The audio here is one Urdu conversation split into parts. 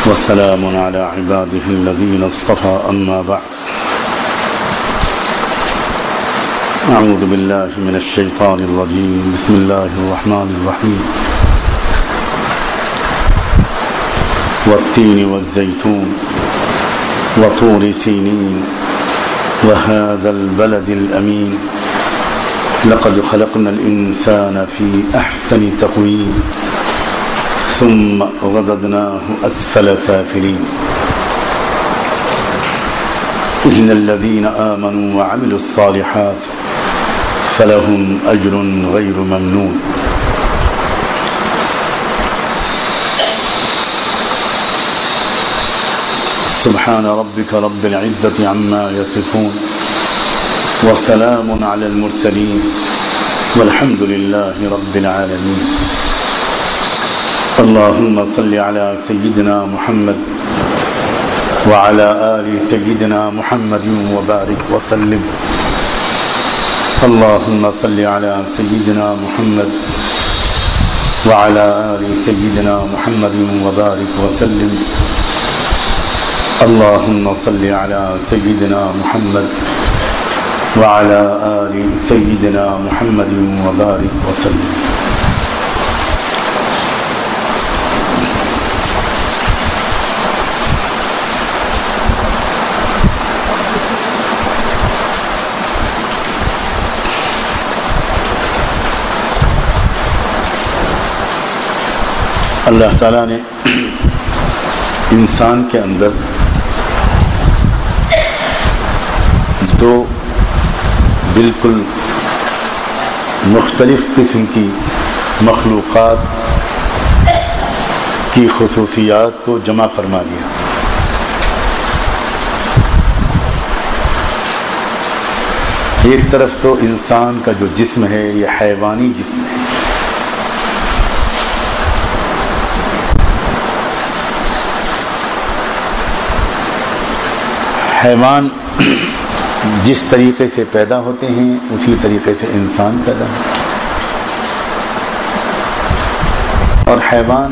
وسلام على عباده الذين اصطفى أما بعد أعوذ بالله من الشيطان الرجيم بسم الله الرحمن الرحيم والتين والزيتون وطور سينين وهذا البلد الأمين لقد خلقنا الإنسان في أحسن تقويم ثم رددناه أسفل سافلين إلا الذين آمنوا وعملوا الصالحات فلهم أجر غير ممنون سبحان ربك رب العزة عما يصفون وسلام على المرسلين والحمد لله رب العالمين اللهم صل على سيدنا محمد وعلى آل سيدنا محمد وبارك وسلم اللهم صل على سيدنا محمد وعلى آل سيدنا محمد وبارك وسلم اللهم صل على سيدنا محمد وعلى آل سيدنا محمد وبارك وسلم اللہ تعالیٰ نے انسان کے اندر دو بالکل مختلف قسم کی مخلوقات کی خصوصیات کو جمع فرما دیا. ایک طرف تو انسان کا جو جسم ہے یہ حیوانی جسم ہے. حیوان جس طریقے سے پیدا ہوتے ہیں اسی طریقے سے انسان پیدا ہوتا ہے اور حیوان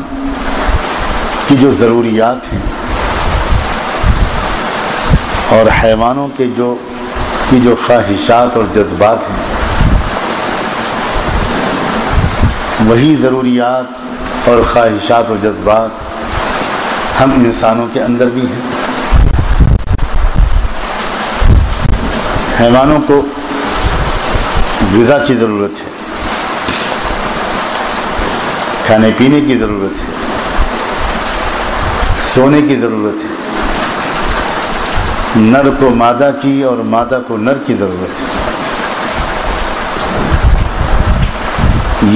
کی جو ضروریات ہیں اور حیوانوں کے جو خواہشات اور جذبات ہیں وہی ضروریات اور خواہشات اور جذبات ہم انسانوں کے اندر بھی ہیں. حیوانوں کو غذا کی ضرورت ہے, کھانے پینے کی ضرورت ہے, سونے کی ضرورت ہے, نر کو مادہ کی اور مادہ کو نر کی ضرورت ہے.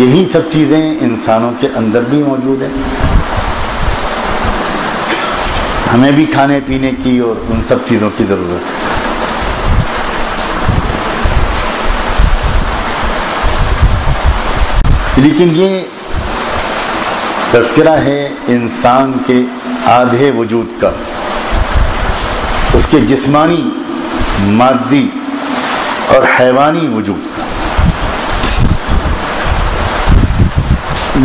یہی سب چیزیں انسانوں کے اندر بھی موجود ہیں. ہمیں بھی کھانے پینے کی اور ان سب چیزوں کی ضرورت ہے. لیکن یہ تذکرہ ہے انسان کے آدھے وجود کا, اس کے جسمانی, مادی اور حیوانی وجود کا.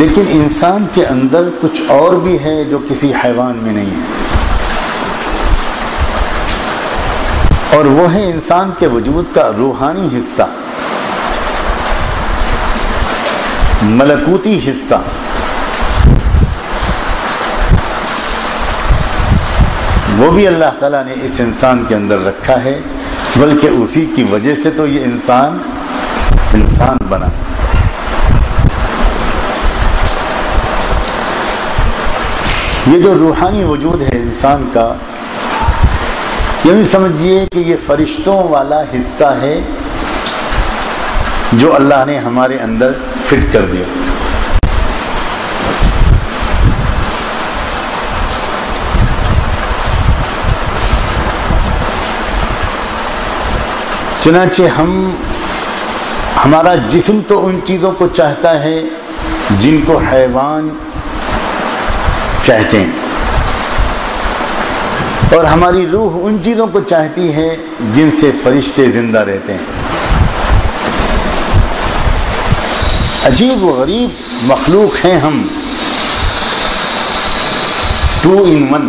لیکن انسان کے اندر کچھ اور بھی ہے جو کسی حیوان میں نہیں ہے, اور وہ ہے انسان کے وجود کا روحانی حصہ, ملکوتی حصہ. وہ بھی اللہ تعالیٰ نے اس انسان کے اندر رکھا ہے, بلکہ اسی کی وجہ سے تو یہ انسان بنا. یہ جو روحانی وجود ہے انسان کا, یہ سمجھیے کہ یہ فرشتوں والا حصہ ہے جو اللہ نے ہمارے اندر فٹ کر دیا. چنانچہ ہمارا جسم تو ان چیزوں کو چاہتا ہے جن کو حیوان چاہتے ہیں, اور ہماری روح ان چیزوں کو چاہتی ہے جن سے فرشتے زندہ رہتے ہیں. عجیب و غریب مخلوق ہیں ہم. 2 in 1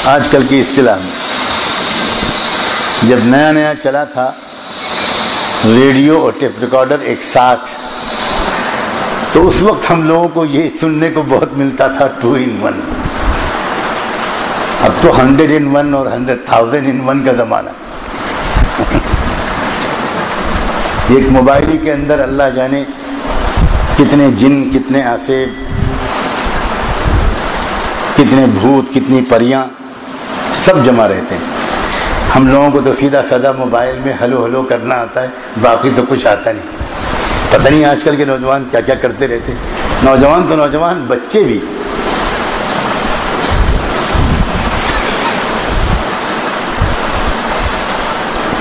آج کل کی اصطلاح میں. جب نیا نیا چلا تھا ریڈیو اور ٹیپ ریکارڈر ایک ساتھ، تو اس وقت ہم لوگوں کو یہ سننے کو بہت ملتا تھا 2 in 1. اب تو 100 in 1 اور 100,000 in 1 کا زمانہ. ایک موبائل ہی کے اندر اللہ جانے کتنے جن، کتنے آفیب، کتنے بھوت، کتنی پریاں سب جمع رہتے ہیں. ہم لوگوں کو تو سیدھا سادہ موبائل میں ہلو ہلو کرنا آتا ہے، باقی تو کچھ آتا نہیں. پتہ نہیں آج کل کے نوجوان کیا کیا کرتے رہتے ہیں. نوجوان تو نوجوان، بچے بھی.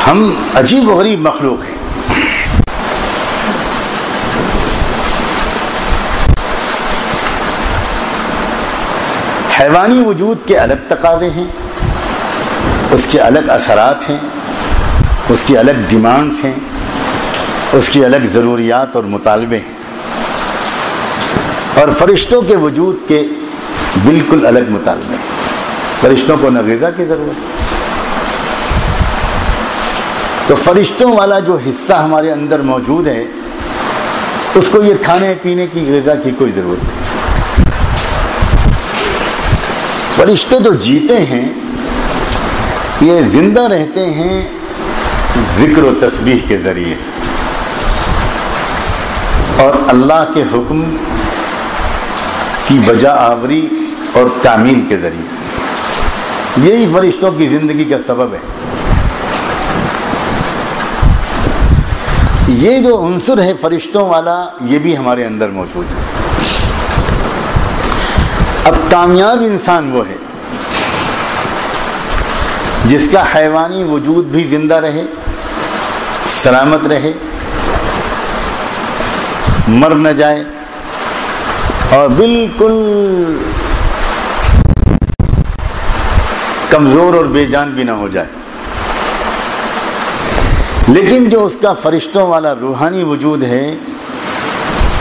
ہم عجیب و غریب مخلوق ہیں. حیوانی وجود کے الگ تقاضے ہیں، اس کے الگ اثرات ہیں، اس کی الگ ڈیمانڈز ہیں، اس کی الگ ضروریات اور مطالبے ہیں. اور فرشتوں کے وجود کے بالکل الگ مطالبے ہیں. فرشتوں کو نہ غذا کی ضرورت، تو فرشتوں والا جو حصہ ہمارے اندر موجود ہے اس کو یہ کھانے پینے کی غذا کی کوئی ضرورت نہیں. فرشتے تو جیتے ہیں، یہ زندہ رہتے ہیں ذکر و تسبیح کے ذریعے اور اللہ کے حکم کی بجا آوری اور تعمیل کے ذریعے. یہی فرشتوں کی زندگی کا سبب ہے. یہ جو عنصر ہے فرشتوں والا، یہ بھی ہمارے اندر موجود ہے. اب کامیاب انسان وہ ہے جس کا حیوانی وجود بھی زندہ رہے، سلامت رہے، مر نہ جائے اور بالکل کمزور اور بے جان بھی نہ ہو جائے. لیکن جو اس کا فرشتوں والا روحانی وجود ہے،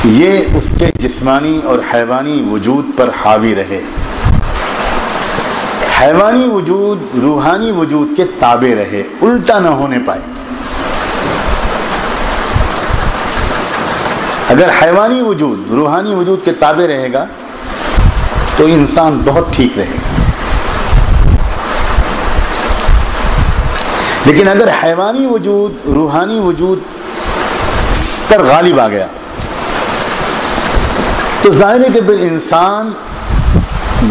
یہ اس کے جسمانی اور حیوانی وجود پر حاوی رہے. حیوانی وجود روحانی وجود کے تابع رہے، الٹا نہ ہونے پائے. اگر حیوانی وجود روحانی وجود کے تابع رہے گا تو انسان بہت ٹھیک رہے گا. لیکن اگر حیوانی وجود روحانی وجود پر غالب آ گیا تو ظاہر ہے کہ پھر انسان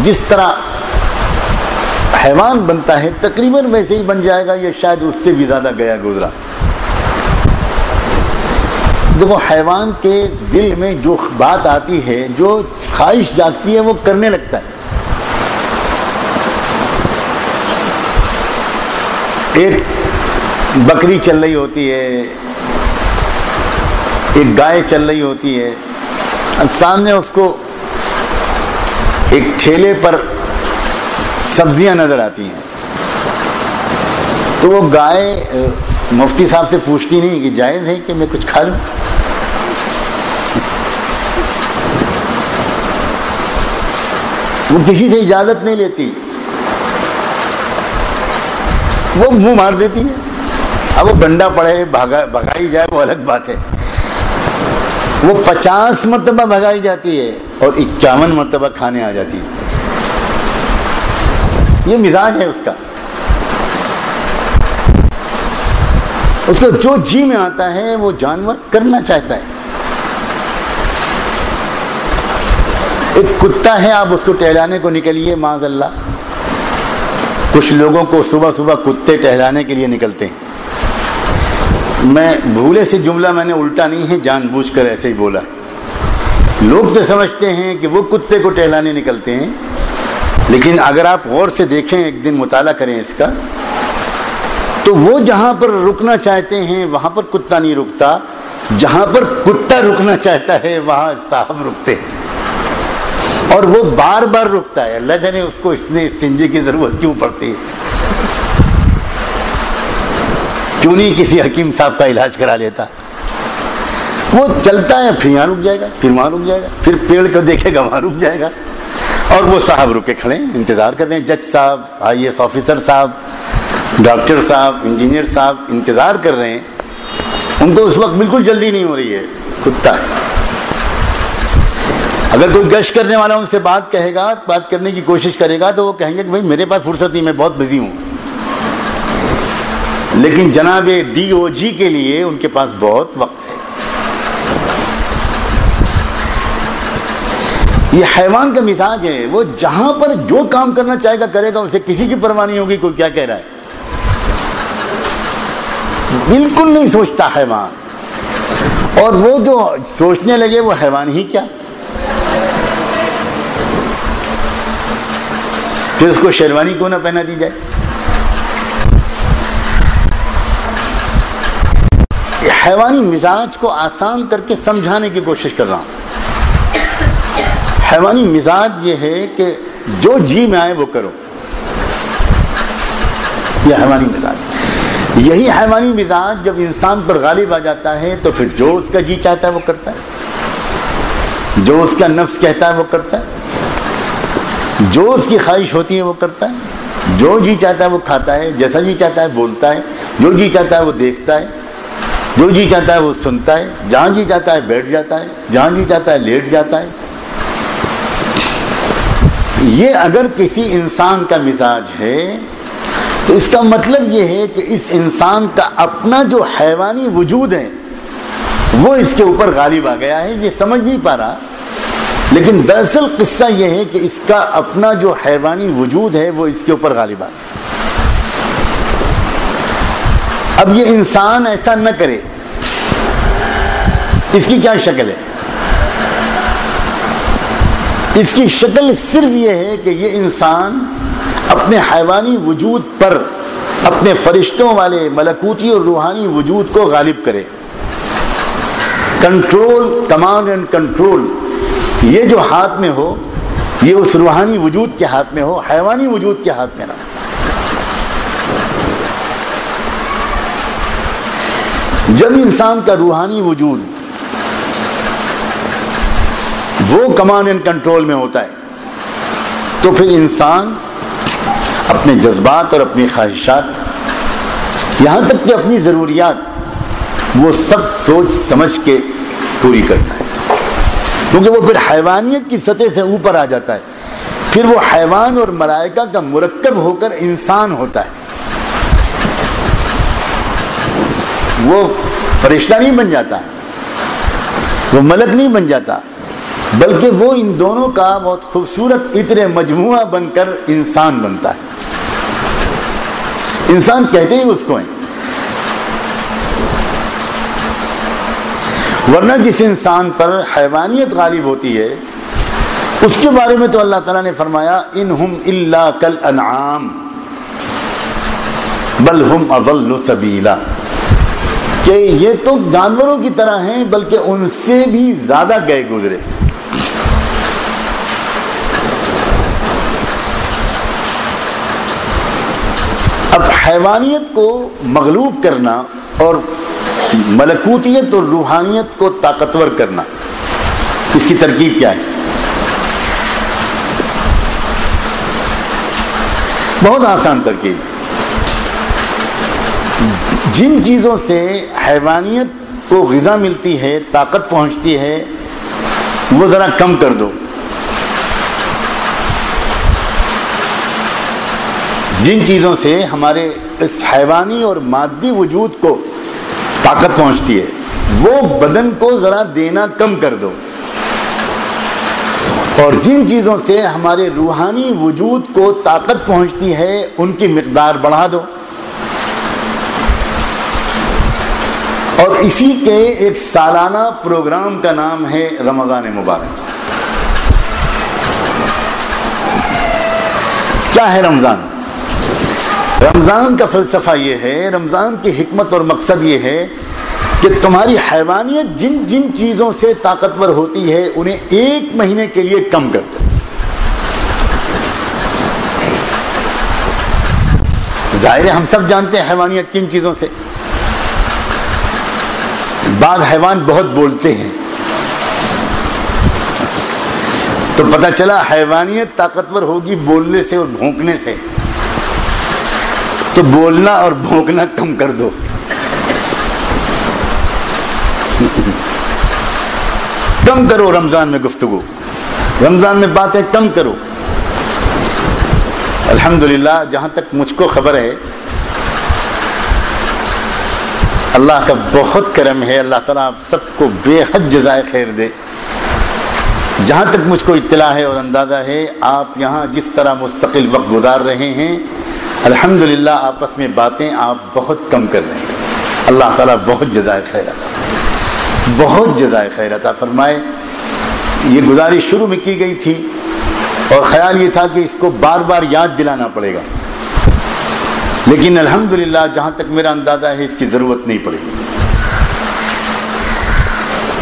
جس طرح حیوان بنتا ہے تقریباً ویسے ہی بن جائے گا، یا شاید اس سے بھی زیادہ گیا گزرا. دیکھو، حیوان کے دل میں جو بات آتی ہے، جو خواہش جاگتی ہے، وہ کرنے لگتا ہے. ایک بکری چل رہی ہوتی ہے، ایک گائے چل رہی ہوتی ہے، سامنے اس کو ایک ٹھیلے پر سبزیاں نظر آتی ہیں، تو وہ گائے مفتی صاحب سے پوچھتی نہیں کہ جائز ہے کہ میں کچھ کھا لوں. وہ کسی سے اجازت نہیں لیتی، وہ منہ مار دیتی ہے. اب وہ ڈنڈا پڑے بھگائی جائے وہ الگ بات ہے. وہ 50 مرتبہ بھگائی جاتی ہے اور 51 مرتبہ کھانے آ جاتی ہے. یہ مزاج ہے اس کا. اس کو جو جی میں آتا ہے وہ جانور کرنا چاہتا ہے. ایک کتا ہے، آپ اس کو ٹہلانے کو نکلیے، معاذ اللہ، کچھ لوگوں کو صبح صبح کتے ٹہلانے کے لیے نکلتے ہیں. میں بھولے سے جملہ میں نے الٹا نہیں ہے، جان بوجھ کر ایسے ہی بولا. لوگ تو سمجھتے ہیں کہ وہ کتے کو ٹہلانے نکلتے ہیں، لیکن اگر آپ غور سے دیکھیں، ایک دن مطالعہ کریں اس کا، تو وہ جہاں پر رکنا چاہتے ہیں وہاں پر کتا نہیں رکتا، جہاں پر کتا رکنا چاہتا ہے وہاں صاحب رکتے ہیں، اور وہ بار بار رکتا ہے. اللہ جانے اس کو اتنے استنجے کی ضرورت کیوں پڑتی ہے. کیوں نہیں کسی حکیم صاحب کا علاج کرا لیتا. وہ چلتا ہے پھر یہاں رک جائے گا، پھر وہاں رک جائے گا، پھر پیڑ کو دیکھے گا وہاں رک جائے گا، اور وہ صاحب رکے کھڑے ہیں انتظار کر رہے ہیں، جج صاحب، IAS آفیسر صاحب، ڈاکٹر صاحب، انجینئر صاحب انتظار کر رہے ہیں، ان کو اس وقت بالکل جلدی نہیں ہو رہی ہے، کتا ہے۔ اگر کوئی گشت کرنے والا ان سے بات کہے گا، بات کرنے کی کوشش کرے گا، تو وہ کہیں گے کہ بھائی میرے پاس فرصت نہیں، میں بہت بزی ہوں، لیکن جناب DOG کے لیے ان کے پاس بہت وقت ہے۔ یہ حیوان کا مزاج ہے، وہ جہاں پر جو کام کرنا چاہے گا کرے گا، اسے کسی کی پرواہ نہیں ہوگی کوئی کیا کہہ رہا ہے، بالکل نہیں سوچتا حیوان، اور وہ جو سوچنے لگے وہ حیوان ہی کیا، پھر اس کو شیروانی کیوں نہ پہنا دی جائے۔ حیوانی مزاج کو آسان کر کے سمجھانے کی کوشش کر رہا ہوں۔ حیوانی مزاج یہ ہے کہ جو جی میں آئے وہ کرو، یہ حیوانی مزاج۔ یہی حیوانی مزاج جب انسان پر غالب آ جاتا ہے تو پھر جو اس کا جی چاہتا ہے وہ کرتا ہے، جو اس کا نفس کہتا ہے وہ کرتا ہے، جو اس کی خواہش ہوتی ہے وہ کرتا ہے، جو جی چاہتا ہے وہ کھاتا ہے، جیسا جی چاہتا ہے بولتا ہے، جو جی چاہتا ہے وہ دیکھتا ہے، جو جی چاہتا ہے وہ سنتا ہے، جہاں جی چاہتا ہے بیٹھ جاتا ہے، جہاں جی چاہتا ہے لیٹ جاتا ہے۔ یہ اگر کسی انسان کا مزاج ہے تو اس کا مطلب یہ ہے کہ اس انسان کا اپنا جو حیوانی وجود ہے وہ اس کے اوپر غالب آ گیا ہے، یہ سمجھ نہیں پا رہا، لیکن دراصل قصہ یہ ہے کہ اس کا اپنا جو حیوانی وجود ہے وہ اس کے اوپر غالب آ گیا۔ اب یہ انسان ایسا نہ کرے، اس کی کیا شکل ہے؟ اس کی شکل صرف یہ ہے کہ یہ انسان اپنے حیوانی وجود پر اپنے فرشتوں والے ملکوتی اور روحانی وجود کو غالب کرے۔ کنٹرول، کمانڈ اینڈ کنٹرول، یہ جو ہاتھ میں ہو یہ اس روحانی وجود کے ہاتھ میں ہو، حیوانی وجود کے ہاتھ میں نہ۔ جب انسان کا روحانی وجود وہ کمانڈ اینڈ کنٹرول میں ہوتا ہے تو پھر انسان اپنے جذبات اور اپنی خواہشات، یہاں تک کہ اپنی ضروریات، وہ سب سوچ سمجھ کے پوری کرتا ہے، کیونکہ وہ پھر حیوانیت کی سطح سے اوپر آ جاتا ہے، پھر وہ حیوان اور ملائکہ کا مرکب ہو کر انسان ہوتا ہے، وہ فرشتہ نہیں بن جاتا، وہ ملک نہیں بن جاتا، بلکہ وہ ان دونوں کا بہت خوبصورت عطر مجموعہ بن کر انسان بنتا ہے۔ انسان کہتے ہی اس کو ہیں، ورنہ جس انسان پر حیوانیت غالب ہوتی ہے اس کے بارے میں تو اللہ تعالیٰ نے فرمایا انہم الا کالانعام بل ہم اضل سبیلا، کہ یہ تو جانوروں کی طرح ہیں بلکہ ان سے بھی زیادہ گئے گزرے۔ اب حیوانیت کو مغلوب کرنا اور ملکوتیت اور روحانیت کو طاقتور کرنا، اس کی ترکیب کیا ہے؟ بہت آسان ترکیب۔ جن چیزوں سے حیوانیت کو غذا ملتی ہے، طاقت پہنچتی ہے، وہ ذرا کم کر دو۔ جن چیزوں سے ہمارے اس حیوانی اور مادی وجود کو طاقت پہنچتی ہے وہ بدن کو ذرا دینا کم کر دو، اور جن چیزوں سے ہمارے روحانی وجود کو طاقت پہنچتی ہے ان کی مقدار بڑھا دو۔ اور اسی کے ایک سالانہ پروگرام کا نام ہے رمضان مبارک۔ کیا ہے رمضان؟ رمضان کا فلسفہ یہ ہے، رمضان کی حکمت اور مقصد یہ ہے کہ تمہاری حیوانیت جن جن چیزوں سے طاقتور ہوتی ہے انہیں ایک مہینے کے لیے کم کر دو۔ ظاہر ہے ہم سب جانتے ہیں حیوانیت کن چیزوں سے، بعض حیوان بہت بولتے ہیں، تو پتہ چلا حیوانیت طاقتور ہوگی بولنے سے اور بھونکنے سے، تو بولنا اور بھونکنا کم کر دو. کم کرو رمضان میں گفتگو، رمضان میں باتیں کم کرو. الحمدللہ جہاں تک مجھ کو خبر ہے اللہ کا بہت کرم ہے، اللہ تعالیٰ آپ سب کو بے حد جزائے خیر دے. جہاں تک مجھ کو اطلاع ہے اور اندازہ ہے آپ یہاں جس طرح مستقل وقت گزار رہے ہیں الحمدللہ آپس میں باتیں آپ بہت کم کر رہے ہیں. اللہ تعالیٰ بہت جزائے خیر عطا، بہت جزائے خیر عطا فرمائے. یہ گزارش شروع میں کی گئی تھی اور خیال یہ تھا کہ اس کو بار بار یاد دلانا پڑے گا، لیکن الحمدللہ جہاں تک میرا اندازہ ہے اس کی ضرورت نہیں پڑے گی.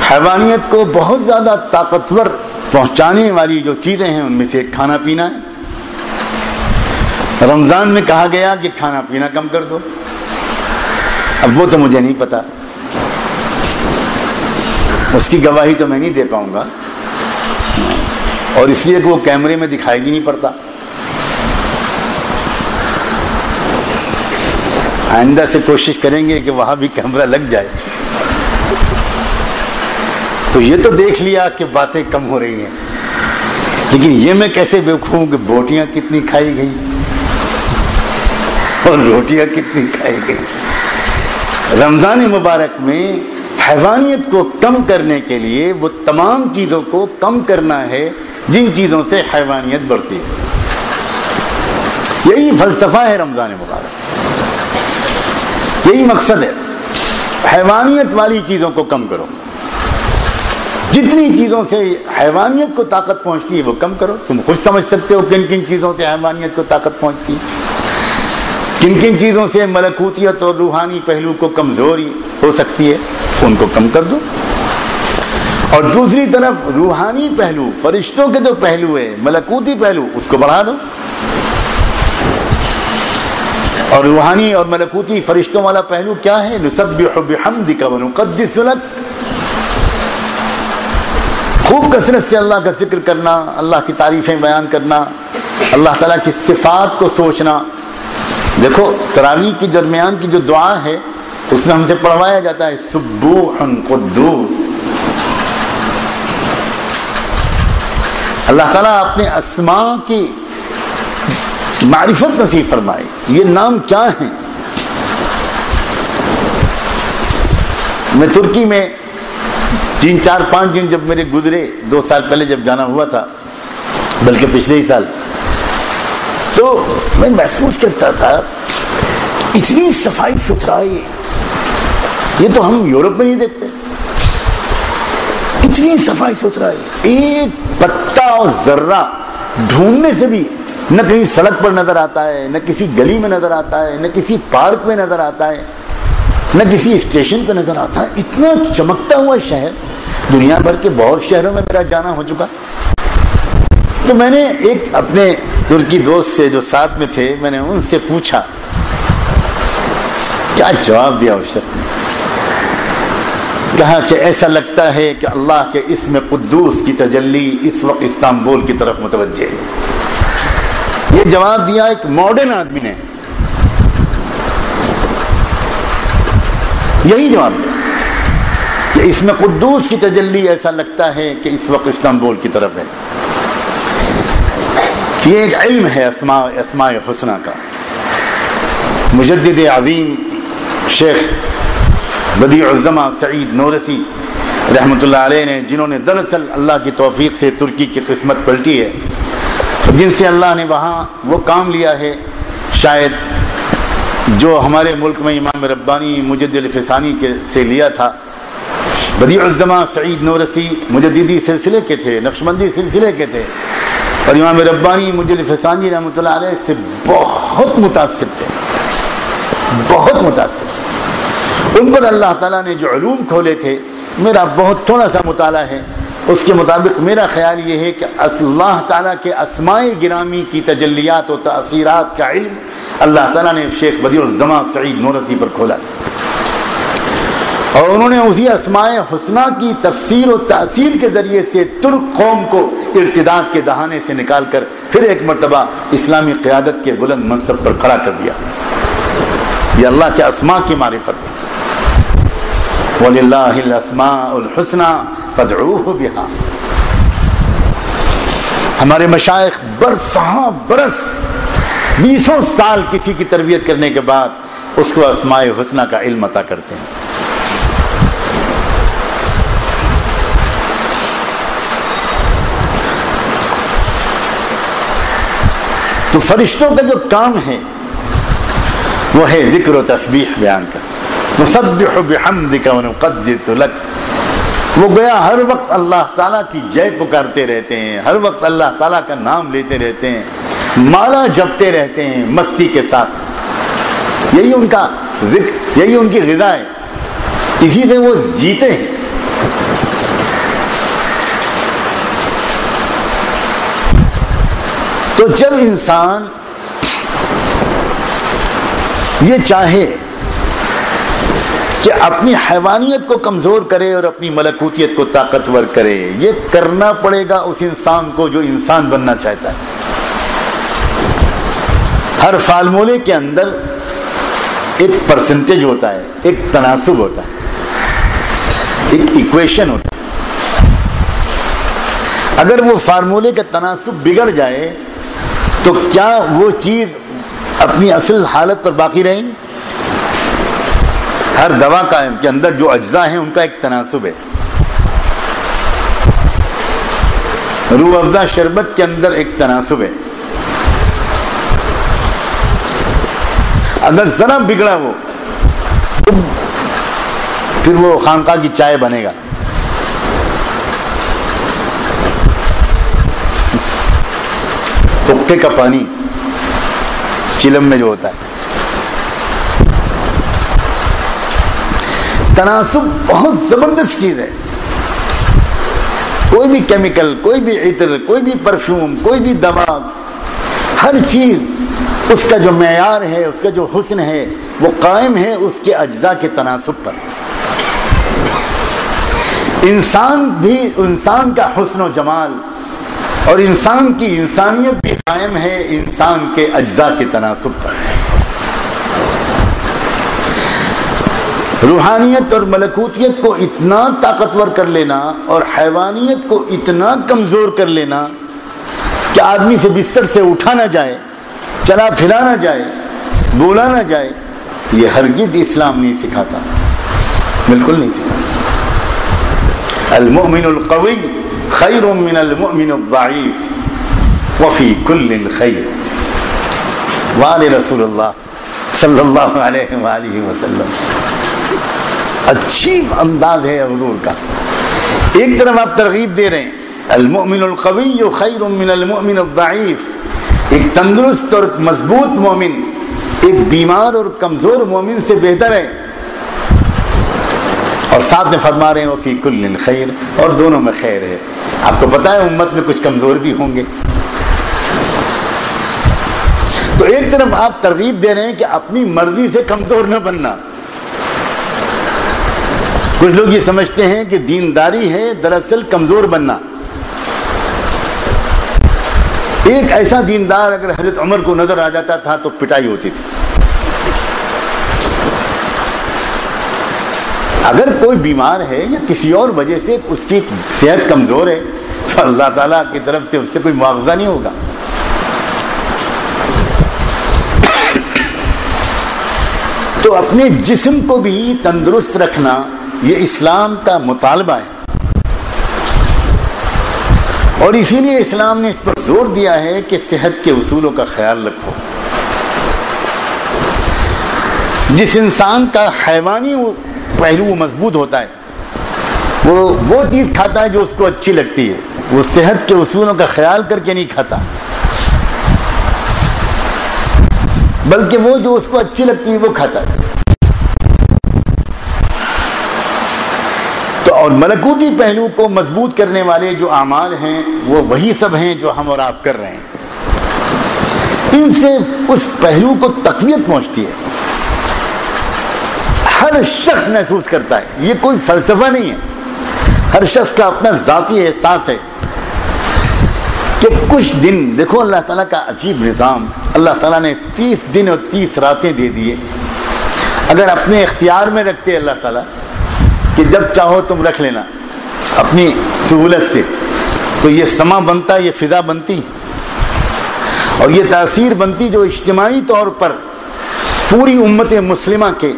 حیوانیت کو بہت زیادہ طاقتور پہنچانے والی جو چیزیں ہیں ان میں سے ایک کھانا پینا ہے. رمضان میں کہا گیا کہ کھانا پینا کم کر دو. اب وہ تو مجھے نہیں پتا، اس کی گواہی تو میں نہیں دے پاؤں گا، اور اس لیے کہ وہ کیمرے میں دکھائی بھی نہیں پڑتا. آئندہ سے کوشش کریں گے کہ وہاں بھی کیمرہ لگ جائے. تو یہ تو دیکھ لیا کہ باتیں کم ہو رہی ہیں، لیکن یہ میں کیسے بیوقوف ہوں کہ بوٹیاں کتنی کھائی گئی اور روٹیاں کتنی کھائی گئی. رمضان مبارک میں حیوانیت کو کم کرنے کے لیے وہ تمام چیزوں کو کم کرنا ہے جن چیزوں سے حیوانیت بڑھتی ہے. یہی فلسفہ ہے رمضان مبارک، یہی مقصد ہے. حیوانیت والی چیزوں کو کم کرو، جتنی چیزوں سے حیوانیت کو طاقت پہنچتی ہے وہ کم کرو. تم خود سمجھ سکتے ہو کن کن چیزوں سے حیوانیت کو طاقت پہنچتی ہے، کن کن چیزوں سے ملکوتیت اور روحانی پہلو کو کمزوری ہو سکتی ہے، ان کو کم کر دو. اور دوسری طرف روحانی پہلو، فرشتوں کے جو پہلو ہے، ملکوتی پہلو، اس کو بڑھا دو. اور روحانی اور ملکوتی فرشتوں والا پہلو کیا ہے؟ نسبح بحمدک ونقدس لک. خوب کثرت سے اللہ کا ذکر کرنا، اللہ کی تعریفیں بیان کرنا، اللہ تعالیٰ کی صفات کو سوچنا. دیکھو تراویح کے درمیان کی جو دعا ہے اس میں ہم سے پڑھوایا جاتا ہے سبوح قدوس. اللہ تعالیٰ اپنے اسماء کی معرفت نصیب فرمائے. یہ نام کیا ہیں؟ میں ترکی میں 3 4 5 دن جب میرے گزرے 2 سال پہلے جب جانا ہوا تھا، بلکہ پچھلے ہی سال، تو میں محسوس کرتا تھا اتنی صفائی ستھرائی، یہ تو ہم یورپ میں نہیں دیکھتے. اتنی صفائی ستھرائی، ایک پتا اور ذرہ ڈھونڈنے سے بھی نہ کہیں سڑک پر نظر آتا ہے، نہ کسی گلی میں نظر آتا ہے، نہ کسی پارک میں نظر آتا ہے، نہ کسی اسٹیشن پہ نظر آتا ہے. اتنا چمکتا ہوا شہر، دنیا بھر کے بہت شہروں میں میرا جانا ہو چکا. تو میں نے ایک اپنے ترکی دوست سے جو ساتھ میں تھے، میں نے ان سے پوچھا، کیا جواب دیا اس شخص نے؟ کہا کہ ایسا لگتا ہے کہ اللہ کے اسم قدوس کی تجلی اس وقت استنبول کی طرف متوجہ ہے. یہ جواب دیا ایک ماڈرن آدمی نے، یہی جواب دیا کہ اسم قدوس کی تجلی ایسا لگتا ہے کہ اس وقت استنبول کی طرف ہے. یہ ایک علم ہے اسماء حسنہ کا. مجدد عظیم شیخ بدیع الزماں سعید نورسی رحمۃ اللہ علیہ نے، جنہوں نے دراصل اللہ کی توفیق سے ترکی کی قسمت پلٹی ہے، جن سے اللہ نے وہاں وہ کام لیا ہے شاید جو ہمارے ملک میں امام ربانی مجدد فسانی کے سے لیا تھا. بدیع الزماں سعید نورسی مجددی سلسلے کے تھے، نقشبندی سلسلے کے تھے، اور امام ربانی مجدد فسانی رحمۃ اللہ علیہ سے بہت متاثر تھے، بہت متاثر. ان پر اللہ تعالیٰ نے جو علوم کھولے تھے، میرا بہت تھوڑا سا مطالعہ ہے، اس کے مطابق میرا خیال یہ ہے کہ اللہ تعالیٰ کے اسماء گرامی کی تجلیات و تأثیرات کا علم اللہ تعالیٰ نے شیخ بدیع الزماں سعید نورسی پر کھولا تھا. اور انہوں نے اسی اسماء حسنہ کی تفسیر و تاثیر کے ذریعے سے ترک قوم کو ارتداد کے دہانے سے نکال کر پھر ایک مرتبہ اسلامی قیادت کے بلند منصب پر کھڑا کر دیا. یہ اللہ کے اسماء کی معرفت تھی. وَلِلَّهِ الْأَسْمَاءُ الْحُسْنَى فَادْعُوهُ بِهَا. ہمارے مشائخ برساں برس 20 سال کسی کی تربیت کرنے کے بعد اس کو اسماء حسنہ کا علم عطا کرتے ہیں. تو فرشتوں کا جو کام ہے وہ ہے ذکر و تسبیح بیان کر. نسبح بحمدک ونقدس لک. وہ گویا ہر وقت اللہ تعالیٰ کی جے پکارتے رہتے ہیں, ہر وقت اللہ تعالیٰ کا نام لیتے رہتے ہیں, مالا جپتے رہتے ہیں مستی کے ساتھ. یہی ان کا ذکر, یہی ان کی غذا ہے, اسی سے وہ جیتے ہیں. تو جب انسان یہ چاہے کہ اپنی حیوانیت کو کمزور کرے اور اپنی ملکوتیت کو طاقتور کرے, یہ کرنا پڑے گا اس انسان کو جو انسان بننا چاہتا ہے. ہر فارمولے کے اندر ایک پرسنٹیج ہوتا ہے, ایک تناسب ہوتا ہے, ایک ایکویشن ہوتا ہے. اگر وہ فارمولے کا تناسب بگڑ جائے تو کیا وہ چیز اپنی اصل حالت پر باقی رہے؟ ہر دوا کا کے اندر جو اجزاء ہیں ان کا ایک تناسب ہے. روح افزا شربت کے اندر ایک تناسب ہے. اگر ذرا بگڑا وہ تو پھر وہ خانقاہ کی چائے بنے گا. حقے کا پانی چلم میں جو ہوتا ہے. تناسب بہت زبردست چیز ہے. کوئی بھی کیمیکل, کوئی بھی عطر, کوئی بھی پرفیوم, کوئی بھی دوا, ہر چیز اس کا جو معیار ہے, اس کا جو حسن ہے وہ قائم ہے اس کے اجزاء کے تناسب پر. انسان بھی, انسان کا حسن و جمال اور انسان کی انسانیت بھی قائم ہے انسان کے اجزاء کے تناسب پر. روحانیت اور ملکوتیت کو اتنا طاقتور کر لینا اور حیوانیت کو اتنا کمزور کر لینا کہ آدمی سے بستر سے اٹھا نہ جائے, چلا پھرا نہ جائے, بولا نہ جائے, یہ ہرگز اسلام نہیں سکھاتا, بالکل نہیں سکھاتا. المؤمن القوی خیر من المؤمن الضعیف وفی کل خیر. وآل رسول اللہ صلی اللہ علیہ وآلہ وسلم. عجیب انداز ہے حضور کا. ایک طرف آپ ترغیب دے رہے ہیں المؤمن القوی خیر من المؤمن الضعیف, ایک تندرست اور مضبوط مومن ایک بیمار اور کمزور مومن سے بہتر ہے, اور ساتھ میں فرما رہے ہیں وفی کل خیر, اور دونوں میں خیر ہے. آپ کو پتا ہے امت میں کچھ کمزور بھی ہوں گے. تو ایک طرف آپ ترغیب دے رہے ہیں کہ اپنی مرضی سے کمزور نہ بننا. کچھ لوگ یہ سمجھتے ہیں کہ دینداری ہے دراصل کمزور بننا. ایک ایسا دیندار اگر حضرت عمر کو نظر آ جاتا تھا تو پٹائی ہوتی تھی. اگر کوئی بیمار ہے یا کسی اور وجہ سے اس کی صحت کمزور ہے تو اللہ تعالیٰ کی طرف سے اس سے کوئی معاوضہ نہیں ہوگا. تو اپنے جسم کو بھی تندرست رکھنا یہ اسلام کا مطالبہ ہے, اور اسی لیے اسلام نے اس پر زور دیا ہے کہ صحت کے اصولوں کا خیال رکھو. جس انسان کا حیوانی پہلو مضبوط ہوتا ہے وہ چیز کھاتا ہے جو اس کو اچھی لگتی ہے, وہ صحت کے اصولوں کا خیال کر کے نہیں کھاتا, بلکہ وہ جو اس کو اچھی لگتی ہے وہ کھاتا ہے. تو اور ملکوتی پہلو کو مضبوط کرنے والے جو اعمال ہیں وہ وہی سب ہیں جو ہم اور آپ کر رہے ہیں. ان سے اس پہلو کو تقویت پہنچتی ہے. ہر ہر شخص محسوس کرتا ہے، یہ کوئی فلسفہ نہیں ہے، ہر شخص کا اپنا ذاتی احساس ہے کہ کچھ دن دیکھو اللہ تعالیٰ کا عجیب نظام، اللہ تعالیٰ نے 30 دن اور 30 راتیں دے دیے. اگر اپنے اختیار میں رکھتے اللہ تعالیٰ کہ جب چاہو تم رکھ لینا اپنی سہولت سے، تو یہ سما بنتا، یہ فضا بنتی اور یہ تاثیر بنتی جو اجتماعی طور پر پوری امت مسلمہ کے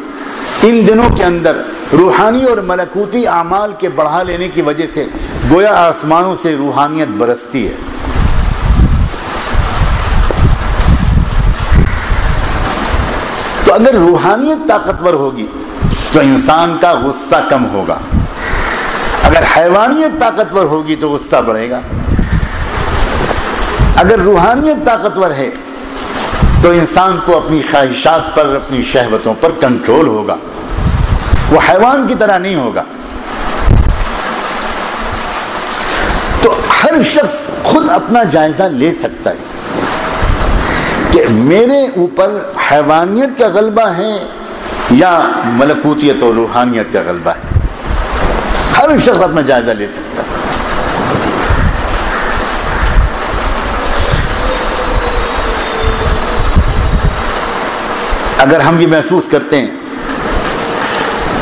ان دنوں کے اندر روحانی اور ملکوتی اعمال کے بڑھا لینے کی وجہ سے گویا آسمانوں سے روحانیت برستی ہے. تو اگر روحانیت طاقتور ہوگی تو انسان کا غصہ کم ہوگا، اگر حیوانیت طاقتور ہوگی تو غصہ بڑھے گا. اگر روحانیت طاقتور ہے تو انسان کو اپنی خواہشات پر، اپنی شہوتوں پر کنٹرول ہوگا، وہ حیوان کی طرح نہیں ہوگا. تو ہر شخص خود اپنا جائزہ لے سکتا ہے کہ میرے اوپر حیوانیت کا غلبہ ہے یا ملکوتیت اور روحانیت کا غلبہ ہے. ہر شخص اپنا جائزہ لے سکتا ہے. اگر ہم یہ محسوس کرتے ہیں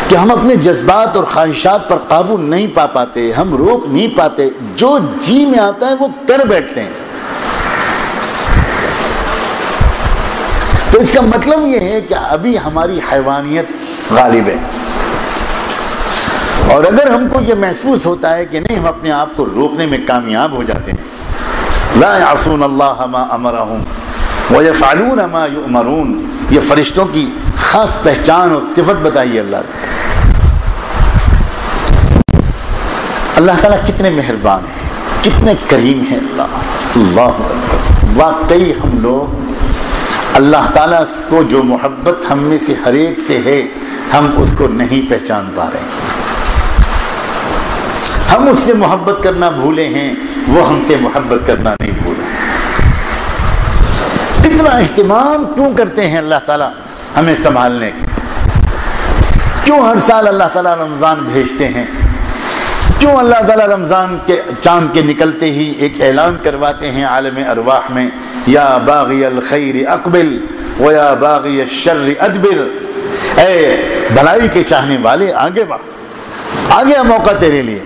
کہ ہم اپنے جذبات اور خواہشات پر قابو نہیں پا پاتے، ہم روک نہیں پاتے، جو جی میں آتا ہے وہ کر بیٹھتے ہیں، تو اس کا مطلب یہ ہے کہ ابھی ہماری حیوانیت غالب ہے. اور اگر ہم کو یہ محسوس ہوتا ہے کہ نہیں، ہم اپنے آپ کو روکنے میں کامیاب ہو جاتے ہیں. لا يعصون اللہ ما امرہم ویفعلون ما یؤمرون، یہ فرشتوں کی خاص پہچان اور صفت بتائی اللہ نے. اللہ تعالیٰ کتنے مہربان ہیں، کتنے کریم ہیں. اللہ واقعی ہم لوگ اللہ تعالیٰ کو جو محبت ہم میں سے ہر ایک سے ہے، ہم اس کو نہیں پہچان پا رہے ہیں. ہم اس سے محبت کرنا بھولے ہیں، وہ ہم سے محبت کرنا نہیں بھولے. اتنا اہتمام کیوں کرتے ہیں اللہ تعالیٰ ہمیں سنبھالنے کے؟ کیوں ہر سال اللہ تعالیٰ رمضان بھیجتے ہیں؟ کیوں اللہ تعالیٰ رمضان کے چاند کے نکلتے ہی ایک اعلان کرواتے ہیں عالم ارواح میں، یا باغی الخیر اقبل و یا باغی الشر ادبر، اے بھلائی کے چاہنے والے آگے بڑھ، آگے موقع تیرے لیے،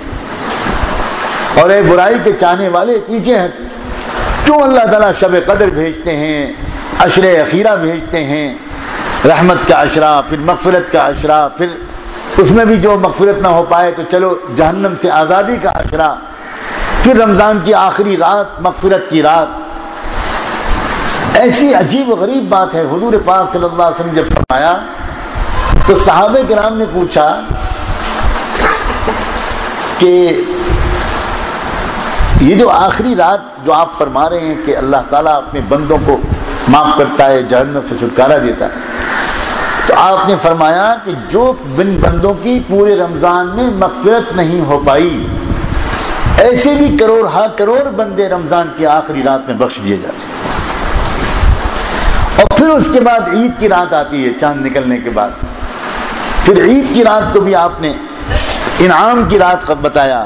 اور اے برائی کے چاہنے والے پیچھے ہٹ. کیوں اللہ تعالیٰ شب قدر بھیجتے ہیں، عشر اخیرہ بھیجتے ہیں، رحمت کا عشرہ، پھر مغفرت کا عشرہ، پھر اس میں بھی جو مغفرت نہ ہو پائے تو چلو جہنم سے آزادی کا عشرہ، پھر رمضان کی آخری رات مغفرت کی رات. ایسی عجیب و غریب بات ہے. حضور پاک صلی اللہ علیہ وسلم جب فرمایا تو صحابہ کرام نے پوچھا کہ یہ جو آخری رات جو آپ فرما رہے ہیں کہ اللہ تعالیٰ اپنے بندوں کو معاف کرتا ہے، جہنم سے چھٹکارا دیتا ہے، تو آپ نے فرمایا کہ جو بندوں کی پورے رمضان میں مغفرت نہیں ہو پائی، ایسے بھی کروڑ ہا کروڑ بندے رمضان کی آخری رات میں بخش دیے جاتے ہیں. اور پھر اس کے بعد عید کی رات آتی ہے، چاند نکلنے کے بعد. پھر عید کی رات کو بھی آپ نے انعام کی رات بتایا،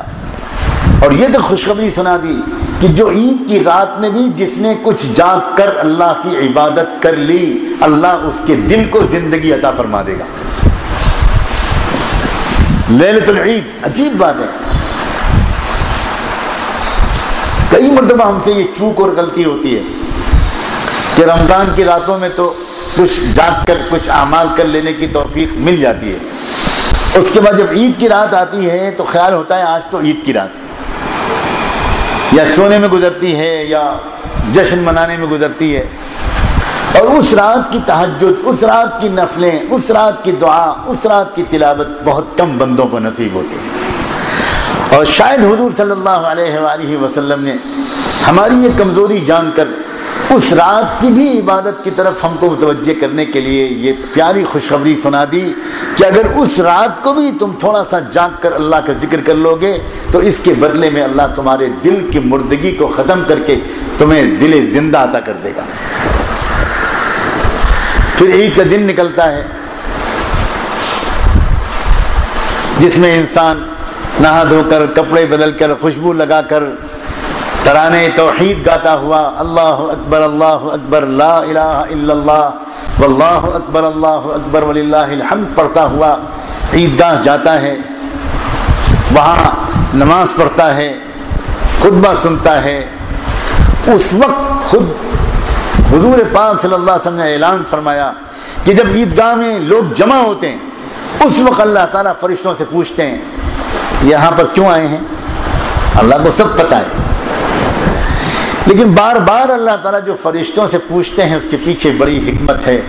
اور یہ تو خوشخبری سنا دی کہ جو عید کی رات میں بھی جس نے کچھ جاگ کر اللہ کی عبادت کر لی، اللہ اس کے دل کو زندگی عطا فرما دے گا. لیلۃ العید عجیب بات ہے. کئی مرتبہ ہم سے یہ چوک اور غلطی ہوتی ہے کہ رمضان کی راتوں میں تو کچھ جاگ کر کچھ اعمال کر لینے کی توفیق مل جاتی ہے، اس کے بعد جب عید کی رات آتی ہے تو خیال ہوتا ہے آج تو عید کی رات ہے، یا سونے میں گزرتی ہے یا جشن منانے میں گزرتی ہے. اور اس رات کی تہجد، اس رات کی نفلیں، اس رات کی دعا، اس رات کی تلاوت بہت کم بندوں کو نصیب ہوتی ہے. اور شاید حضور صلی اللہ علیہ وآلہ وسلم نے ہماری یہ کمزوری جان کر اس رات کی بھی عبادت کی طرف ہم کو متوجہ کرنے کے لیے یہ پیاری خوشخبری سنا دی کہ اگر اس رات کو بھی تم تھوڑا سا جاگ کر اللہ کا ذکر کر لو گے تو اس کے بدلے میں اللہ تمہارے دل کی مردگی کو ختم کر کے تمہیں دل زندہ عطا کر دے گا. پھر عید کا دن نکلتا ہے، جس میں انسان نہا دھو کر کپڑے بدل کر خوشبو لگا کر ترانے توحید گاتا ہوا اللہ اکبر لا الہ الا اللہ واللہ اکبر وللہ الحمد پڑھتا ہوا عیدگاہ جاتا ہے، وہاں نماز پڑھتا ہے، خطبہ سنتا ہے، اس وقت خود حضور پاک صلی اللہ علیہ وسلم نے اعلان فرمایا کہ جب عیدگاہ میں لوگ جمع ہوتے ہیں اس وقت اللہ تعالیٰ فرشتوں سے پوچھتے ہیں یہاں پر کیوں آئے ہیں؟ اللہ کو سب پتہ ہے، لیکن بار بار اللہ تعالیٰ جو فرشتوں سے پوچھتے ہیں اس کے پیچھے بڑی حکمت ہے۔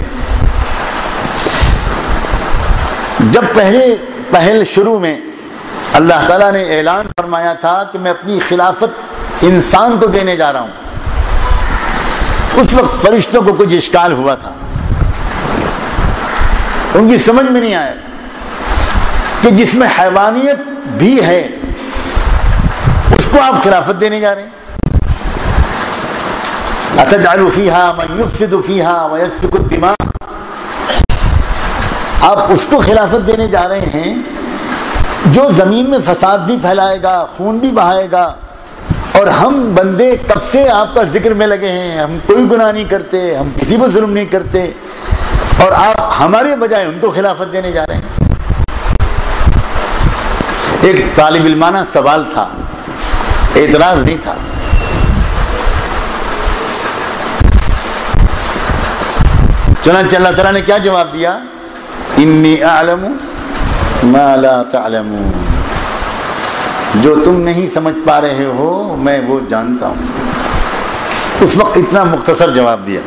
جب پہل شروع میں اللہ تعالیٰ نے اعلان فرمایا تھا کہ میں اپنی خلافت انسان کو دینے جا رہا ہوں، اس وقت فرشتوں کو کچھ اشکال ہوا تھا، ان کی سمجھ میں نہیں آیا تھا کہ جس میں حیوانیت بھی ہے اس کو آپ خلافت دینے جا رہے ہیں۔ أَتَجْعَلُ فِيهَا مَنْ يُفْسِدُ فِيهَا وَيَسْفِكُ الدِّمَاءَ، آپ اس کو خلافت دینے جا رہے ہیں جو زمین میں فساد بھی پھیلائے گا، خون بھی بہائے گا، اور ہم بندے کب سے آپ کا ذکر میں لگے ہیں، ہم کوئی گناہ نہیں کرتے، ہم کسی پر ظلم نہیں کرتے، اور آپ ہمارے بجائے ان کو خلافت دینے جا رہے ہیں۔ ایک طالب علمانہ سوال تھا، اعتراض نہیں تھا۔ چنانچہ اللہ تعالیٰ نے کیا جواب دیا؟ انی اعلم ما لا تعلمون، جو تم نہیں سمجھ پا رہے ہو میں وہ جانتا ہوں۔ اس وقت اتنا مختصر جواب دیا،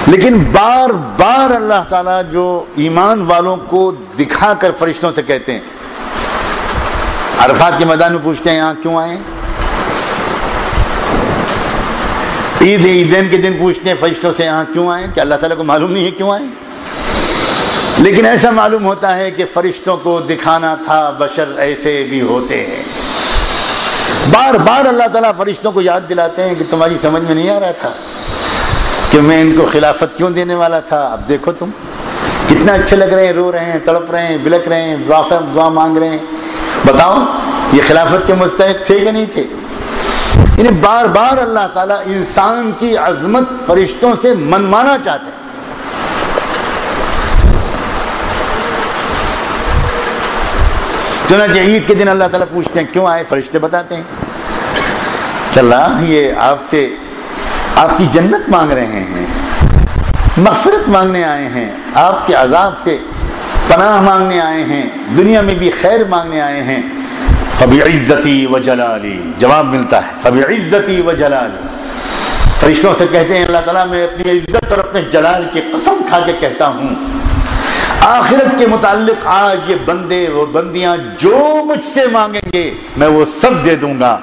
لیکن بار بار اللہ تعالیٰ جو ایمان والوں کو دکھا کر فرشتوں سے کہتے ہیں، عرفات کے میدان میں پوچھتے ہیں یہاں کیوں آئے، عیدین کے دن پوچھتے ہیں فرشتوں سے یہاں کیوں آئے، کہ اللہ تعالیٰ کو معلوم نہیں ہے کیوں آئے، لیکن ایسا معلوم ہوتا ہے کہ فرشتوں کو دکھانا تھا بشر ایسے بھی ہوتے ہیں۔ بار بار اللہ تعالیٰ فرشتوں کو یاد دلاتے ہیں کہ تمہاری سمجھ میں نہیں آ رہا تھا کہ میں ان کو خلافت کیوں دینے والا تھا، اب دیکھو تم کتنا اچھے لگ رہے ہیں، رو رہے ہیں، تڑپ رہے ہیں، بلک رہے ہیں، دعا مانگ رہے ہیں، بتاؤ یہ خلافت کے مستحق تھے کہ نہیں تھے؟ انہیں بار بار اللہ تعالیٰ انسان کی عظمت فرشتوں سے منوانا چاہتے ہیں۔ چنانچہ عید کے دن اللہ تعالیٰ پوچھتے ہیں کیوں آئے، فرشتے بتاتے ہیں کہ اللہ یہ آپ سے آپ کی جنت مانگ رہے ہیں، مغفرت مانگنے آئے ہیں، آپ کے عذاب سے پناہ مانگنے آئے ہیں، دنیا میں بھی خیر مانگنے آئے ہیں۔ فَبِعِزَّتِي وَجَلَالِي، جواب ملتا ہے فَبِعِزَّتِي وَجَلَالِي، فرشتوں سے کہتے ہیں اللہ تعالیٰ میں اپنی عزت اور اپنے جلال کی قسم کھا کے کہتا ہوں، آخرت کے متعلق آج یہ بندے اور بندیاں جو مجھ سے مانگیں گے میں وہ سب دے دوں گا،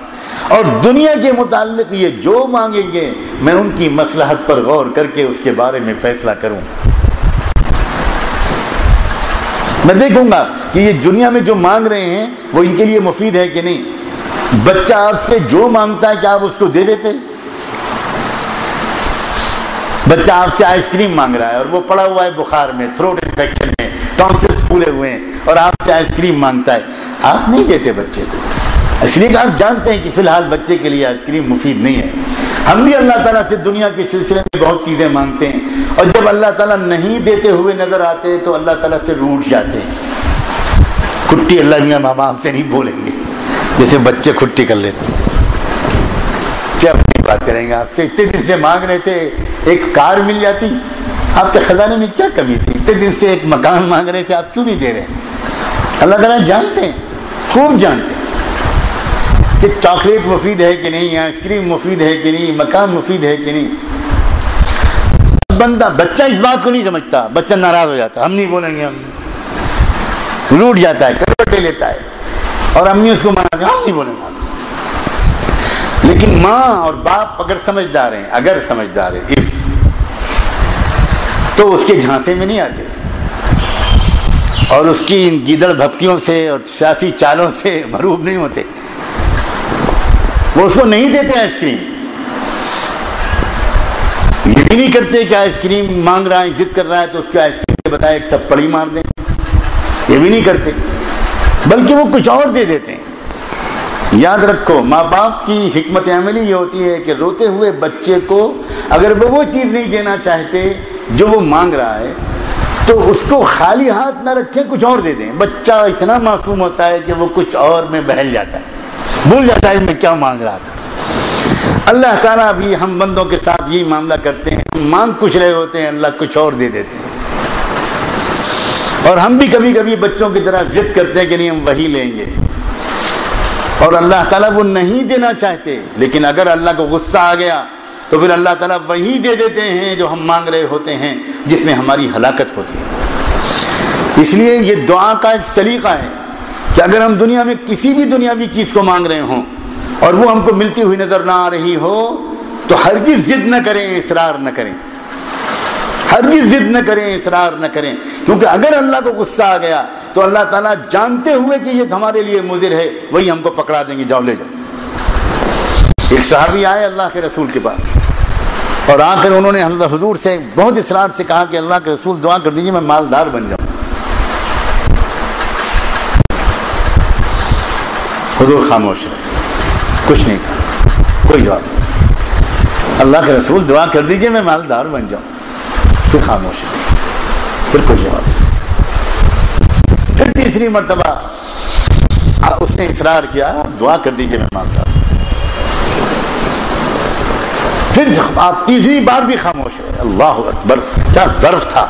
اور دنیا کے متعلق یہ جو مانگیں گے میں ان کی مصلحت پر غور کر کے اس کے بارے میں فیصلہ کروں، میں دیکھوں گا کہ یہ دنیا میں جو مانگ رہے ہیں وہ ان کے لیے مفید ہے کہ نہیں۔ بچہ آپ سے جو مانگتا ہے کہ آپ اس کو دے دیتے؟ بچہ آپ سے آئس کریم مانگ رہا ہے اور وہ پڑا ہوا ہے بخار میں، تھروٹ انفیکشن میں، ٹانسلز پھولے ہوئے ہیں، اور آپ سے آئس کریم مانگتا ہے، آپ نہیں دیتے بچے کو، اس لیے کہ آپ جانتے ہیں کہ فی الحال بچے کے لیے آئس کریم مفید نہیں ہے۔ ہم بھی اللہ تعالیٰ سے دنیا کے سلسلے میں بہت چیزیں مانگتے ہیں، اور جب اللہ تعالیٰ نہیں دیتے ہوئے نظر آتے تو اللہ تعالیٰ سے روٹھ جاتے ہیں۔ کھٹی اللہ میاں ماما آپ سے نہیں بولیں گے، جیسے بچے کھٹی کر لیتے ہیں، کیا بات کریں گے آپ سے؟ اتنے دن سے مانگ رہے تھے، ایک کار مل جاتی، آپ کے خزانے میں کیا کمی تھی؟ اتنے دن سے ایک مکان مانگ رہے تھے، آپ کیوں نہیں دے رہے؟ اللہ تعالیٰ جانتے ہیں، خوب جانتے ہیں کہ چاکلیٹ مفید ہے کہ نہیں، آئس کریم مفید ہے کہ نہیں، مکان مفید ہے کہ نہیں۔ بچہ اس بات کو نہیں سمجھتا، بچہ ناراض ہو جاتا ہے، ہم نہیں بولیں گے، ہم روٹ جاتا ہے، کروٹ لے لیتا ہے، اور امی اس کو مناتے ہیں، ہم نہیں بولیں گے۔ لیکن ماں اور باپ اگر سمجھدار ہیں تو اس کے جھانسے میں نہیں آتے، اور اس کی ان گیدڑ بھپکیوں سے اور سیاسی چالوں سے مروب نہیں ہوتے، وہ اس کو نہیں دیتے آئس کریم، یہ بھی نہیں کرتے کہ آئس کریم مانگ رہا ہے، ضد کر رہا ہے تو اس کو آئس کریم سے بتائے ایک تھپڑی مار دیں، یہ بھی نہیں کرتے۔ بلکہ وہ کچھ اور دے دیتے ہیں۔ یاد رکھو، ماں باپ کی حکمت عملی یہ ہوتی ہے کہ روتے ہوئے بچے کو اگر وہ چیز نہیں دینا چاہتے جو وہ مانگ رہا ہے تو اس کو خالی ہاتھ نہ رکھیں، کچھ اور دے دیں۔ بچہ اتنا معصوم ہوتا ہے کہ وہ کچھ اور میں بہل جاتا ہے، بھول جاتا ہے میں کیا مانگ رہا تھا۔ اللہ تعالیٰ بھی ہم بندوں کے ساتھ یہی معاملہ کرتے ہیں، ہم مانگ کچھ رہے ہوتے ہیں، اللہ کچھ اور دے دیتے ہیں۔ اور ہم بھی کبھی کبھی بچوں کی طرح ضد کرتے ہیں کہ نہیں ہم وہی لیں گے، اور اللہ تعالیٰ وہ نہیں دینا چاہتے، لیکن اگر اللہ کو غصہ آ گیا تو پھر اللہ تعالیٰ وہی دے دیتے ہیں جو ہم مانگ رہے ہوتے ہیں، جس میں ہماری ہلاکت ہوتی ہے۔ اس لیے یہ دعا کا ایک سلیقہ ہے کہ اگر ہم دنیا میں کسی بھی دنیاوی چیز کو مانگ رہے ہوں اور وہ ہم کو ملتی ہوئی نظر نہ آ رہی ہو تو ہرگز ضد نہ کریں، اصرار نہ کریں، ہرگز ضد نہ کریں، اصرار نہ کریں، کیونکہ اگر اللہ کو غصہ آ گیا تو اللہ تعالیٰ جانتے ہوئے کہ یہ ہمارے لیے مضر ہے وہی ہم کو پکڑا دیں گے، جاؤ لے جاؤ۔ ایک صحابی آئے اللہ کے رسول کے پاس اور آ کر انہوں نے حضور سے بہت اصرار سے کہا کہ اللہ کے رسول دعا کر دیجیے میں مالدار بن جاؤں۔ حضور خاموش رہے، کچھ نہیں کہا، کوئی جواب نہیں۔ اللہ کے رسول دعا کر دیجیے میں مالدار بن جاؤں، پھر خاموش رہے، پھر کوئی جواب نہیں۔ پھر تیسری مرتبہ اس نے اصرار کیا، دعا کر دیجیے میں مالدار۔ پھر آپ تیسری بار بھی خاموش رہے۔ اللہ اکبر، کیا ظرف تھا!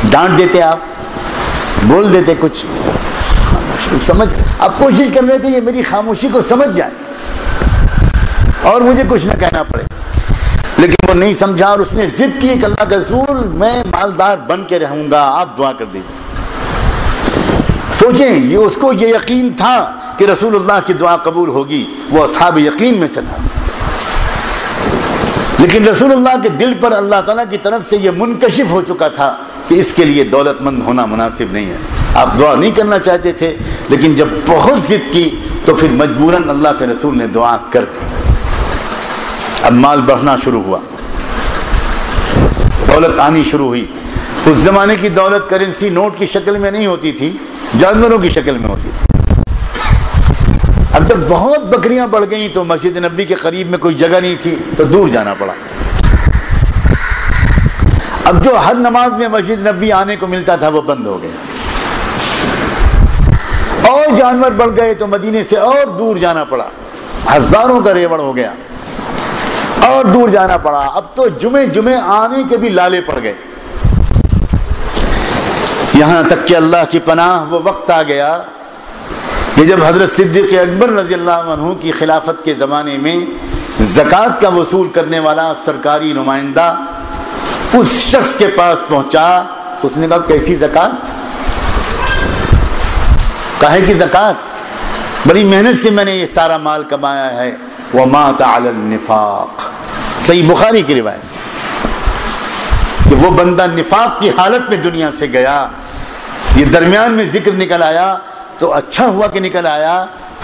ڈانٹ دیتے، آپ بول دیتے کچھ، سمجھ آپ کوشش کر رہے تھے یہ میری خاموشی کو سمجھ جائے اور مجھے کچھ نہ کہنا پڑے، لیکن وہ نہیں سمجھا اور اس نے ضد کی کہ اللہ کا رسول میں مالدار بن کے رہوں گا، آپ دعا کر دیجیے۔ سوچیں، یہ اس کو یہ یقین تھا کہ رسول اللہ کی دعا قبول ہوگی، وہ اصحاب یقین میں سے تھا، لیکن رسول اللہ کے دل پر اللہ تعالیٰ کی طرف سے یہ منکشف ہو چکا تھا کہ اس کے لیے دولت مند ہونا مناسب نہیں ہے۔ آپ دعا نہیں کرنا چاہتے تھے، لیکن جب بہت ضد کی تو پھر مجبوراً اللہ کے رسول نے دعا کر دی۔ اب مال بڑھنا شروع ہوا، دولت آنی شروع ہوئی۔ اس زمانے کی دولت کرنسی نوٹ کی شکل میں نہیں ہوتی تھی، جانوروں کی شکل میں ہوتی تھی۔ اب جب بہت بکریاں بڑھ گئیں تو مسجد نبی کے قریب میں کوئی جگہ نہیں تھی تو دور جانا پڑا۔ اب جو ہر نماز میں مسجد نبی آنے کو ملتا تھا وہ بند ہو گیا، اور جانور بڑھ گئے تو مدینے سے اور دور جانا پڑا، ہزاروں کا ریوڑ ہو گیا اور دور جانا پڑا۔ اب تو جمعے آنے کے بھی لالے پڑ گئے، یہاں تک کہ اللہ کی پناہ وہ وقت آ گیا کہ جب حضرت صدیق اکبر رضی اللہ عنہ کی خلافت کے زمانے میں زکوٰۃ کا وصول کرنے والا سرکاری نمائندہ اس شخص کے پاس پہنچا، اس نے کہا کیسی زکوٰۃ؟ کہے کہ زکوٰۃ بڑی محنت سے میں نے یہ سارا مال کمایا ہے، وَمَاتَ عَلَى النِّفَاقِ، صحیح بخاری کی روایت کہ وہ بندہ نفاق کی حالت میں دنیا سے گیا۔ یہ درمیان میں ذکر نکل آیا تو اچھا ہوا کہ نکل آیا۔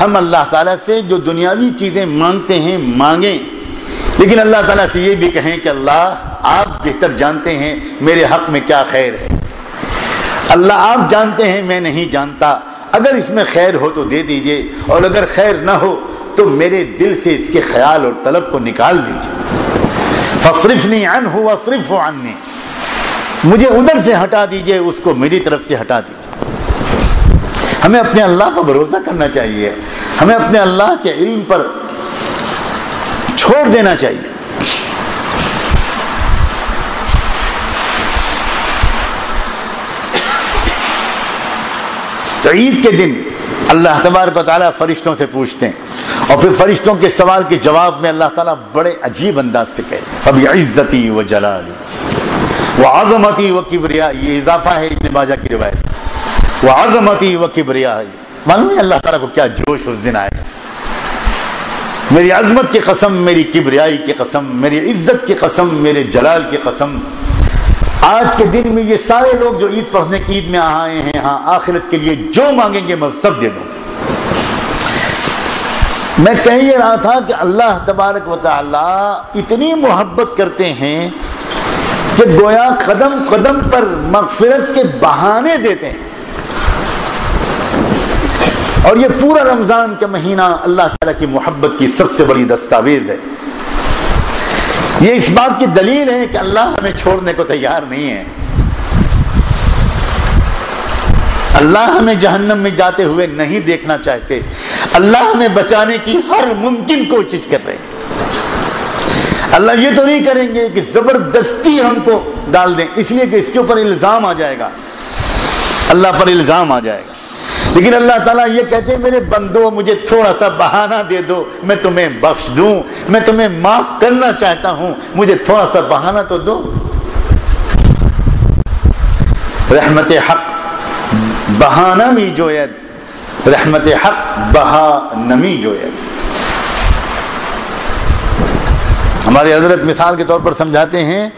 ہم اللہ تعالیٰ سے جو دنیاوی چیزیں مانگتے ہیں مانگیں، لیکن اللہ تعالیٰ سے یہ بھی کہیں کہ اللہ آپ بہتر جانتے ہیں میرے حق میں کیا خیر ہے، اللہ آپ جانتے ہیں میں نہیں جانتا، اگر اس میں خیر ہو تو دے دیجئے، اور اگر خیر نہ ہو تو میرے دل سے اس کے خیال اور طلب کو نکال دیجئے۔ فَاصْرِفْنِي عَنْهُ وَاصْرِفْهُ عَنِّي، مجھے ادھر سے ہٹا دیجئے، اس کو میری طرف سے ہٹا دیجئے۔ ہمیں اپنے اللہ پر بھروسہ کرنا چاہیے، ہمیں اپنے اللہ کے علم پر چھوڑ دینا چاہیے۔ تو عید کے دن اللہ تبارک و تعالیٰ فرشتوں سے پوچھتے ہیں، اور پھر فرشتوں کے سوال کے جواب میں اللہ تعالیٰ بڑے عجیب انداز سے کہتے ہیں، فَبِعِزَّتِي وَجَلَالِي وَعَظَمَتِي وَكِبْرِيَائِي، یہ اضافہ ہے ابن ماجہ کی روایت، وَعَظَمَتِي وَكِبْرِيَائِي، معلوم ہے اللہ تعالیٰ کو کیا جوش اس دن آئے گا۔ میری عظمت کی قسم، میری کبریائی کی قسم، میری عزت کی قسم، میرے جلال کی قسم، آج کے دن میں یہ سارے لوگ جو عید پڑھنے کی عید میں آئے ہیں، ہاں آخرت کے لیے جو مانگیں گے میں سب دے دوں۔ میں کہہ یہ رہا تھا کہ اللہ تبارک و تعالی اتنی محبت کرتے ہیں کہ گویا قدم قدم پر مغفرت کے بہانے دیتے ہیں۔ اور یہ پورا رمضان کا مہینہ اللہ تعالیٰ کی محبت کی سب سے بڑی دستاویز ہے. یہ اس بات کی دلیل ہے کہ اللہ ہمیں چھوڑنے کو تیار نہیں ہے. اللہ ہمیں جہنم میں جاتے ہوئے نہیں دیکھنا چاہتے. اللہ ہمیں بچانے کی ہر ممکن کوشش کر رہے ہیں. اللہ یہ تو نہیں کریں گے کہ زبردستی ہم کو ڈال دیں، اس لیے کہ اس کے اوپر الزام آ جائے گا، اللہ پر الزام آ جائے گا. لیکن اللہ تعالیٰ یہ کہتے ہیں میرے بندو مجھے تھوڑا سا بہانہ دے دو، میں تمہیں بخش دوں، میں تمہیں معاف کرنا چاہتا ہوں، مجھے تھوڑا سا بہانہ تو دو. رحمت حق بہانہ می جوید، رحمت حق بہا نمی جوید. ہمارے حضرت مثال کے طور پر سمجھاتے ہیں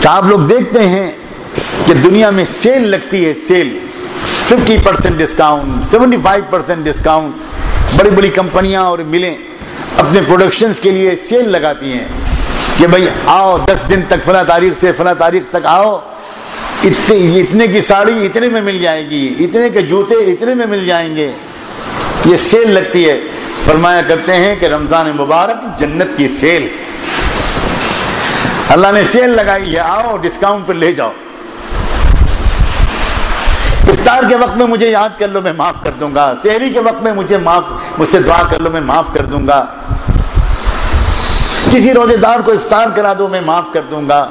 کہ آپ لوگ دیکھتے ہیں کہ دنیا میں سیل لگتی ہے، سیل 50% ڈسکاؤنٹ، 75% ڈسکاؤنٹ. بڑی بڑی کمپنیاں اور ملیں اپنے پروڈکشنز کے لیے سیل لگاتی ہیں کہ بھائی آؤ 10 دن تک فلاں تاریخ سے فلاں تاریخ تک آؤ، اتنے کی ساڑی اتنے میں مل جائے گی، اتنے کے جوتے اتنے میں مل جائیں گے. یہ سیل لگتی ہے. فرمایا کرتے ہیں کہ رمضان مبارک جنت کی سیل، اللہ نے سیل لگائی ہے، آؤ ڈسکاؤنٹ پر لے جاؤ. افطار کے وقت میں مجھے یاد کر لو میں معاف کر دوں گا، سحری کے وقت میں مجھ سے دعا کر لو میں معاف کر دوں گا، کسی روزے دار کو افطار کرا دو میں معاف کر دوں گا،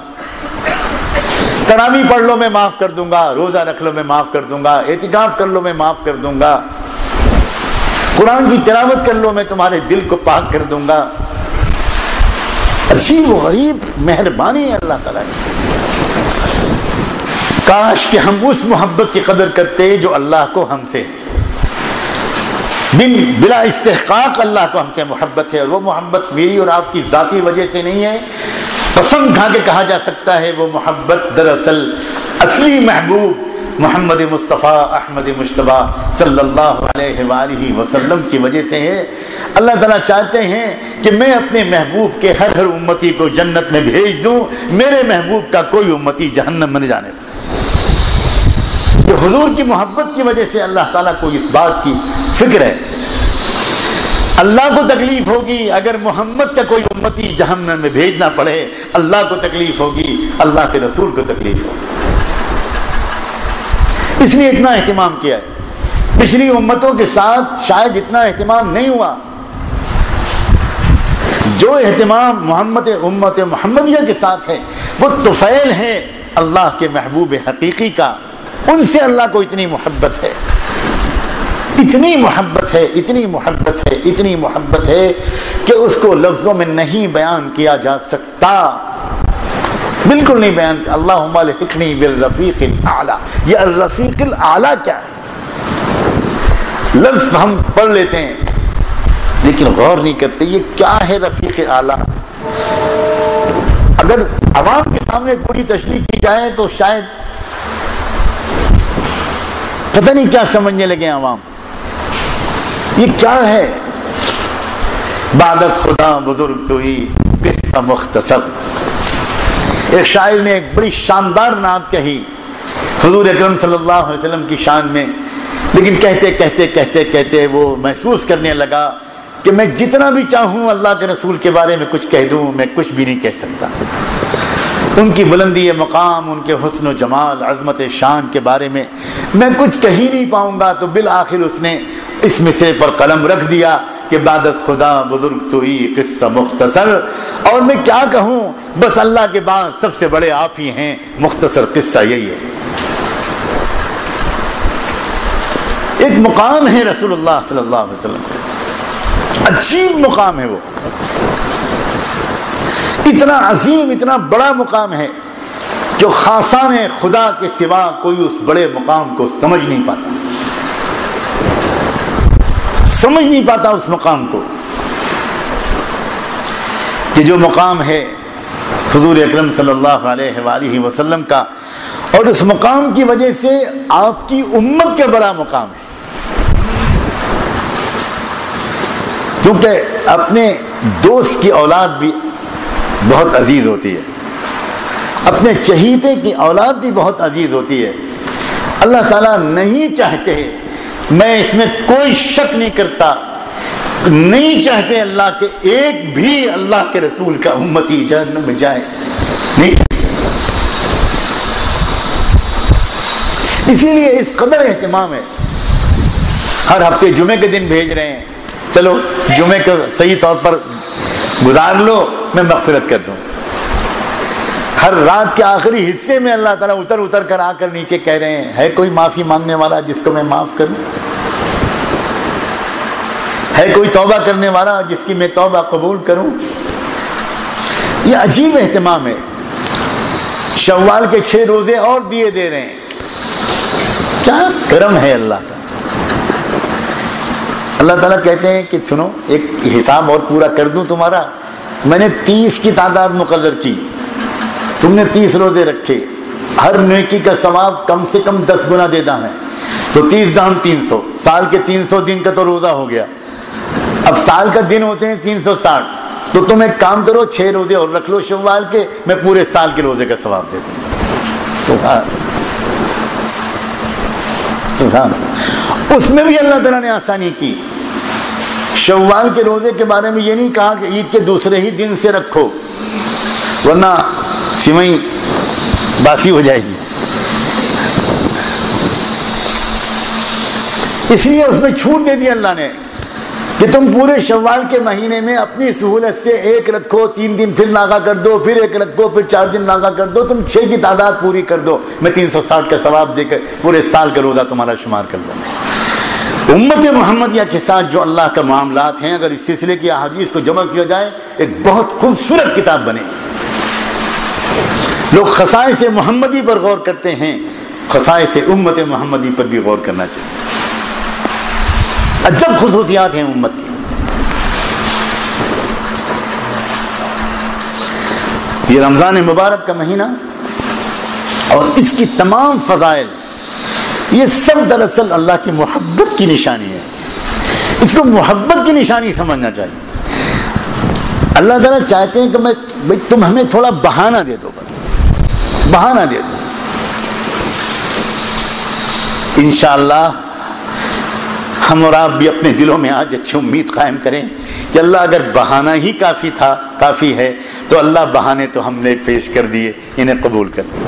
تراویح پڑھ لو میں معاف کر دوں گا، روزہ رکھ لو میں معاف کر دوں گا، اعتکاف کر لو میں معاف کر دوں گا، قرآن کی تلاوت کر لو میں تمہارے دل کو پاک کر دوں گا. عجیب و غریب مہربانی ہے اللہ تعالیٰ کی. کاش کہ ہم اس محبت کی قدر کرتے جو اللہ کو ہم سے بلا استحقاق اللہ کو ہم سے محبت ہے. اور وہ محبت میری اور آپ کی ذاتی وجہ سے نہیں ہے، قسم کھا کے کہا جا سکتا ہے وہ محبت دراصل اصلی محبوب محمد مصطفیٰ احمد مجتبیٰ صلی اللہ علیہ وآلہ وسلم کی وجہ سے ہے. اللہ تعالیٰ چاہتے ہیں کہ میں اپنے محبوب کے ہر امتی کو جنت میں بھیج دوں، میرے محبوب کا کوئی امتی جہنم میں نہ جانے دے. حضور کی محبت کی وجہ سے اللہ تعالیٰ کو اس بات کی فکر ہے. اللہ کو تکلیف ہوگی اگر محمد کا کوئی امتی جہنم میں بھیجنا پڑے، اللہ کو تکلیف ہوگی، اللہ کے رسول کو تکلیف ہوگی. اس لیے اتنا اہتمام کیا ہے. پچھلی امتوں کے ساتھ شاید اتنا اہتمام نہیں ہوا. جو اہتمام امت محمدیہ کے ساتھ ہے وہ طفیل ہے اللہ کے محبوب حقیقی کا. ان سے اللہ کو اتنی محبت ہے، اتنی محبت ہے، اتنی محبت ہے، اتنی محبت ہے کہ اس کو لفظوں میں نہیں بیان کیا جا سکتا، بالکل نہیں بیان. اللہم الحقنی بالرفیق الاعلیٰ. یہ الرفیق الاعلیٰ کیا ہے؟ لفظ ہم پڑھ لیتے ہیں لیکن غور نہیں کرتے یہ کیا ہے رفیق اعلیٰ. اگر عوام کے سامنے پوری تشریح کی جائے تو شاید پتہ نہیں کیا سمجھنے لگے عوام. یہ کیا ہے؟ بعد از خدا بزرگ تو ہی قصہ مختصر. ایک شاعر نے ایک بڑی شاندار نعت کہی حضور اکرم صلی اللہ علیہ وسلم کی شان میں، لیکن کہتے کہتے کہتے کہتے وہ محسوس کرنے لگا کہ میں جتنا بھی چاہوں اللہ کے رسول کے بارے میں کچھ کہہ دوں میں کچھ بھی نہیں کہہ سکتا. ان کی بلندی مقام، ان کے حسن و جمال، عظمت شان کے بارے میں میں کچھ کہہ ہی نہیں پاؤں گا. تو بالآخر اس نے اس مصرے پر قلم رکھ دیا کہ بعد از خدا بزرگ تو ہی قصہ مختصر. اور میں کیا کہوں، بس اللہ کے بعد سب سے بڑے آپ ہی ہیں، مختصر قصہ یہی ہے. ایک مقام ہے رسول اللہ صلی اللہ علیہ وسلم کا، عجیب مقام ہے وہ، اتنا عظیم، اتنا بڑا مقام ہے جو خاصان خدا کے سوا کوئی اس بڑے مقام کو سمجھ نہیں پاتا، سمجھ نہیں پاتا اس مقام کو. کہ جو مقام ہے حضور اکرم صلی اللہ علیہ وآلہ وسلم کا، اور اس مقام کی وجہ سے آپ کی امت کا بڑا مقام ہے. کیونکہ اپنے دوست کی اولاد بھی بہت عزیز ہوتی ہے، اپنے چہیتے کی اولاد بھی بہت عزیز ہوتی ہے. اللہ تعالیٰ نہیں چاہتے میں اس میں کوئی شک نہیں کرتا، نہیں چاہتے اللہ کے ایک بھی اللہ کے رسول کا امتی جہنم میں جائے، نہیں چاہتے۔ اسی لیے اس قدر اہتمام ہے، ہر ہفتے جمعے کے دن بھیج رہے ہیں، چلو جمعے کو صحیح طور پر گزار لو، میں مغفرت کر دوں۔ ہر رات کے آخری حصے میں اللہ تعالیٰ اتر اتر کر آ کر نیچے کہہ رہے ہیں، ہے کوئی معافی مانگنے والا جس کو میں معاف کروں؟ ہے کوئی توبہ کرنے والا جس کی میں توبہ قبول کروں؟ یہ عجیب اہتمام ہے۔ شوال کے 6 روزے اور دیے دے رہے ہیں، کیا کرم ہے اللہ کا۔ اللہ تعالیٰ کہتے ہیں کہ سنو، ایک حساب اور پورا کر دوں تمہارا، میں نے 30 کی تعداد مقرر کی، تم نے 30 روزے رکھے، ہر نیکی کا ثواب کم سے کم 10 گنا دیتا ہے، تو 30 دام 300، سال کے 300 دن کا تو روزہ ہو گیا۔ اب سال کا دن ہوتے ہیں 360، تو تم ایک کام کرو 6 روزے اور رکھ لو شوال کے، میں پورے سال کے روزے کا ثواب دیتا ہوں۔ سبحان سبحان۔ اس میں بھی اللہ تعالیٰ نے آسانی کی۔ شوال کے روزے کے بارے میں یہ نہیں کہا کہ عید کے دوسرے ہی دن سے رکھو ورنہ سوئی باسی ہو جائے گی، اس لیے اس میں چھوٹ دے دی اللہ نے کہ تم پورے شوال کے مہینے میں اپنی سہولت سے 1 رکھو، 3 دن پھر ناغا کر دو، پھر 1 رکھو، پھر 4 دن ناغا کر دو، تم 6 کی تعداد پوری کر دو، میں 360 کا ثواب دے کر پورے سال کا روزہ تمہارا شمار کر دوں۔ امت محمدیہ کے ساتھ جو اللہ کا معاملات ہیں، اگر اس سلسلے کی احادیث کو جمع کیا جائے ایک بہت خوبصورت کتاب بنے۔ لوگ خصائص محمدی پر غور کرتے ہیں، خصائص امت محمدی پر بھی غور کرنا چاہیے۔ عجب خصوصیات ہیں امت کی۔ یہ رمضان مبارک کا مہینہ اور اس کی تمام فضائل، یہ سب دراصل اللہ کی محبت کی نشانی ہے۔ اس کو محبت کی نشانی سمجھنا چاہیے۔ اللہ تعالیٰ چاہتے ہیں کہ بھائی تم ہمیں تھوڑا بہانہ دے دو، بس بہانہ دے دو۔ انشاءاللہ ہم اور آپ بھی اپنے دلوں میں آج اچھی امید قائم کریں کہ اللہ اگر بہانہ ہی کافی ہے تو اللہ بہانے تو ہم نے پیش کر دیے، انہیں قبول کر دیے۔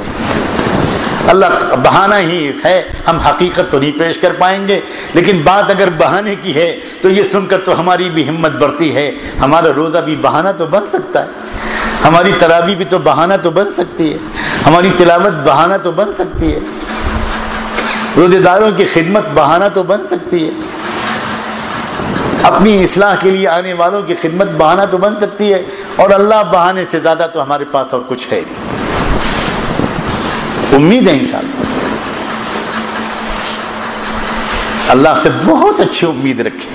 اللہ بہانہ ہی ہے، ہم حقیقت تو نہیں پیش کر پائیں گے، لیکن بات اگر بہانے کی ہے تو یہ سن کر تو ہماری بھی ہمت بڑھتی ہے۔ ہمارا روزہ بھی بہانہ تو بن سکتا ہے، ہماری تراویح بھی تو بہانہ تو بن سکتی ہے، ہماری تلاوت بہانہ تو بن سکتی ہے، روزے داروں کی خدمت بہانہ تو بن سکتی ہے، اپنی اصلاح کے لیے آنے والوں کی خدمت بہانہ تو بن سکتی ہے، اور اللہ بہانے سے زیادہ تو ہمارے پاس اور کچھ ہے نہیں۔ امید ہے انشاءاللہ اللہ سے بہت اچھی امید رکھیں،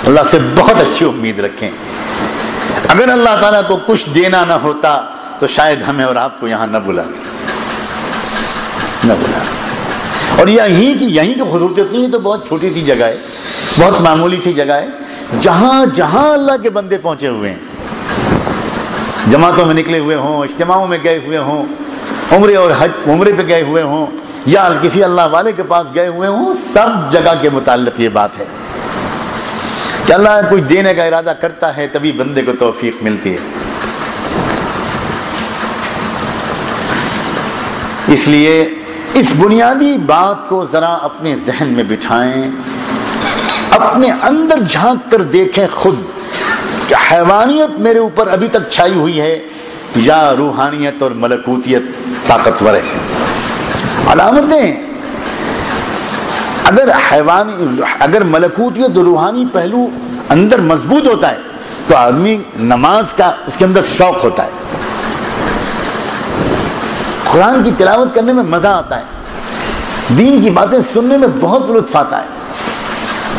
اللہ سے بہت اچھی امید رکھیں۔ اگر اللہ تعالیٰ کو کچھ دینا نہ ہوتا تو شاید ہمیں اور آپ کو یہاں نہ بلاتا۔ اور یہیں کی خصوصیت نہیں ہے تو بہت چھوٹی سی جگہ ہے، بہت معمولی سی جگہ ہے، جہاں جہاں اللہ کے بندے پہنچے ہوئے ہیں، جماعتوں میں نکلے ہوئے ہوں، اجتماعوں میں گئے ہوئے ہوں، عمرے پہ گئے ہوئے ہوں، یا کسی اللہ والے کے پاس گئے ہوئے ہوں، سب جگہ کے متعلق یہ بات ہے کہ اللہ کچھ دینے کا ارادہ کرتا ہے تبھی بندے کو توفیق ملتی ہے۔ اس لیے اس بنیادی بات کو ذرا اپنے ذہن میں بٹھائیں، اپنے اندر جھانک کر دیکھیں خود کہ حیوانیت میرے اوپر ابھی تک چھائی ہوئی ہے یا روحانیت اور ملکوتیت طاقتور ہے۔ علامتیں اگر ملکوتیت اور روحانی پہلو اندر مضبوط ہوتا ہے تو آدمی نماز کا اس کے اندر شوق ہوتا ہے، قرآن کی تلاوت کرنے میں مزہ آتا ہے، دین کی باتیں سننے میں بہت لطف آتا ہے،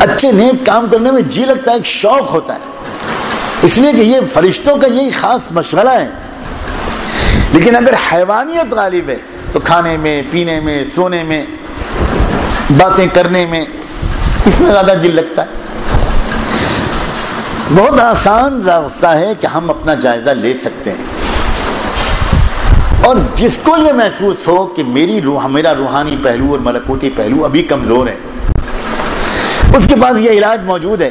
اچھے نیک کام کرنے میں جی لگتا ہے، ایک شوق ہوتا ہے، اس لیے کہ یہ فرشتوں کا یہی خاص مشغلہ ہے۔ لیکن اگر حیوانیت غالب ہے تو کھانے میں، پینے میں، سونے میں، باتیں کرنے میں اس میں زیادہ دل لگتا ہے۔ بہت آسان راستہ ہے کہ ہم اپنا جائزہ لے سکتے ہیں، اور جس کو یہ محسوس ہو کہ میرا روحانی پہلو اور ملکوتی پہلو ابھی کمزور ہے، اس کے پاس یہ علاج موجود ہے.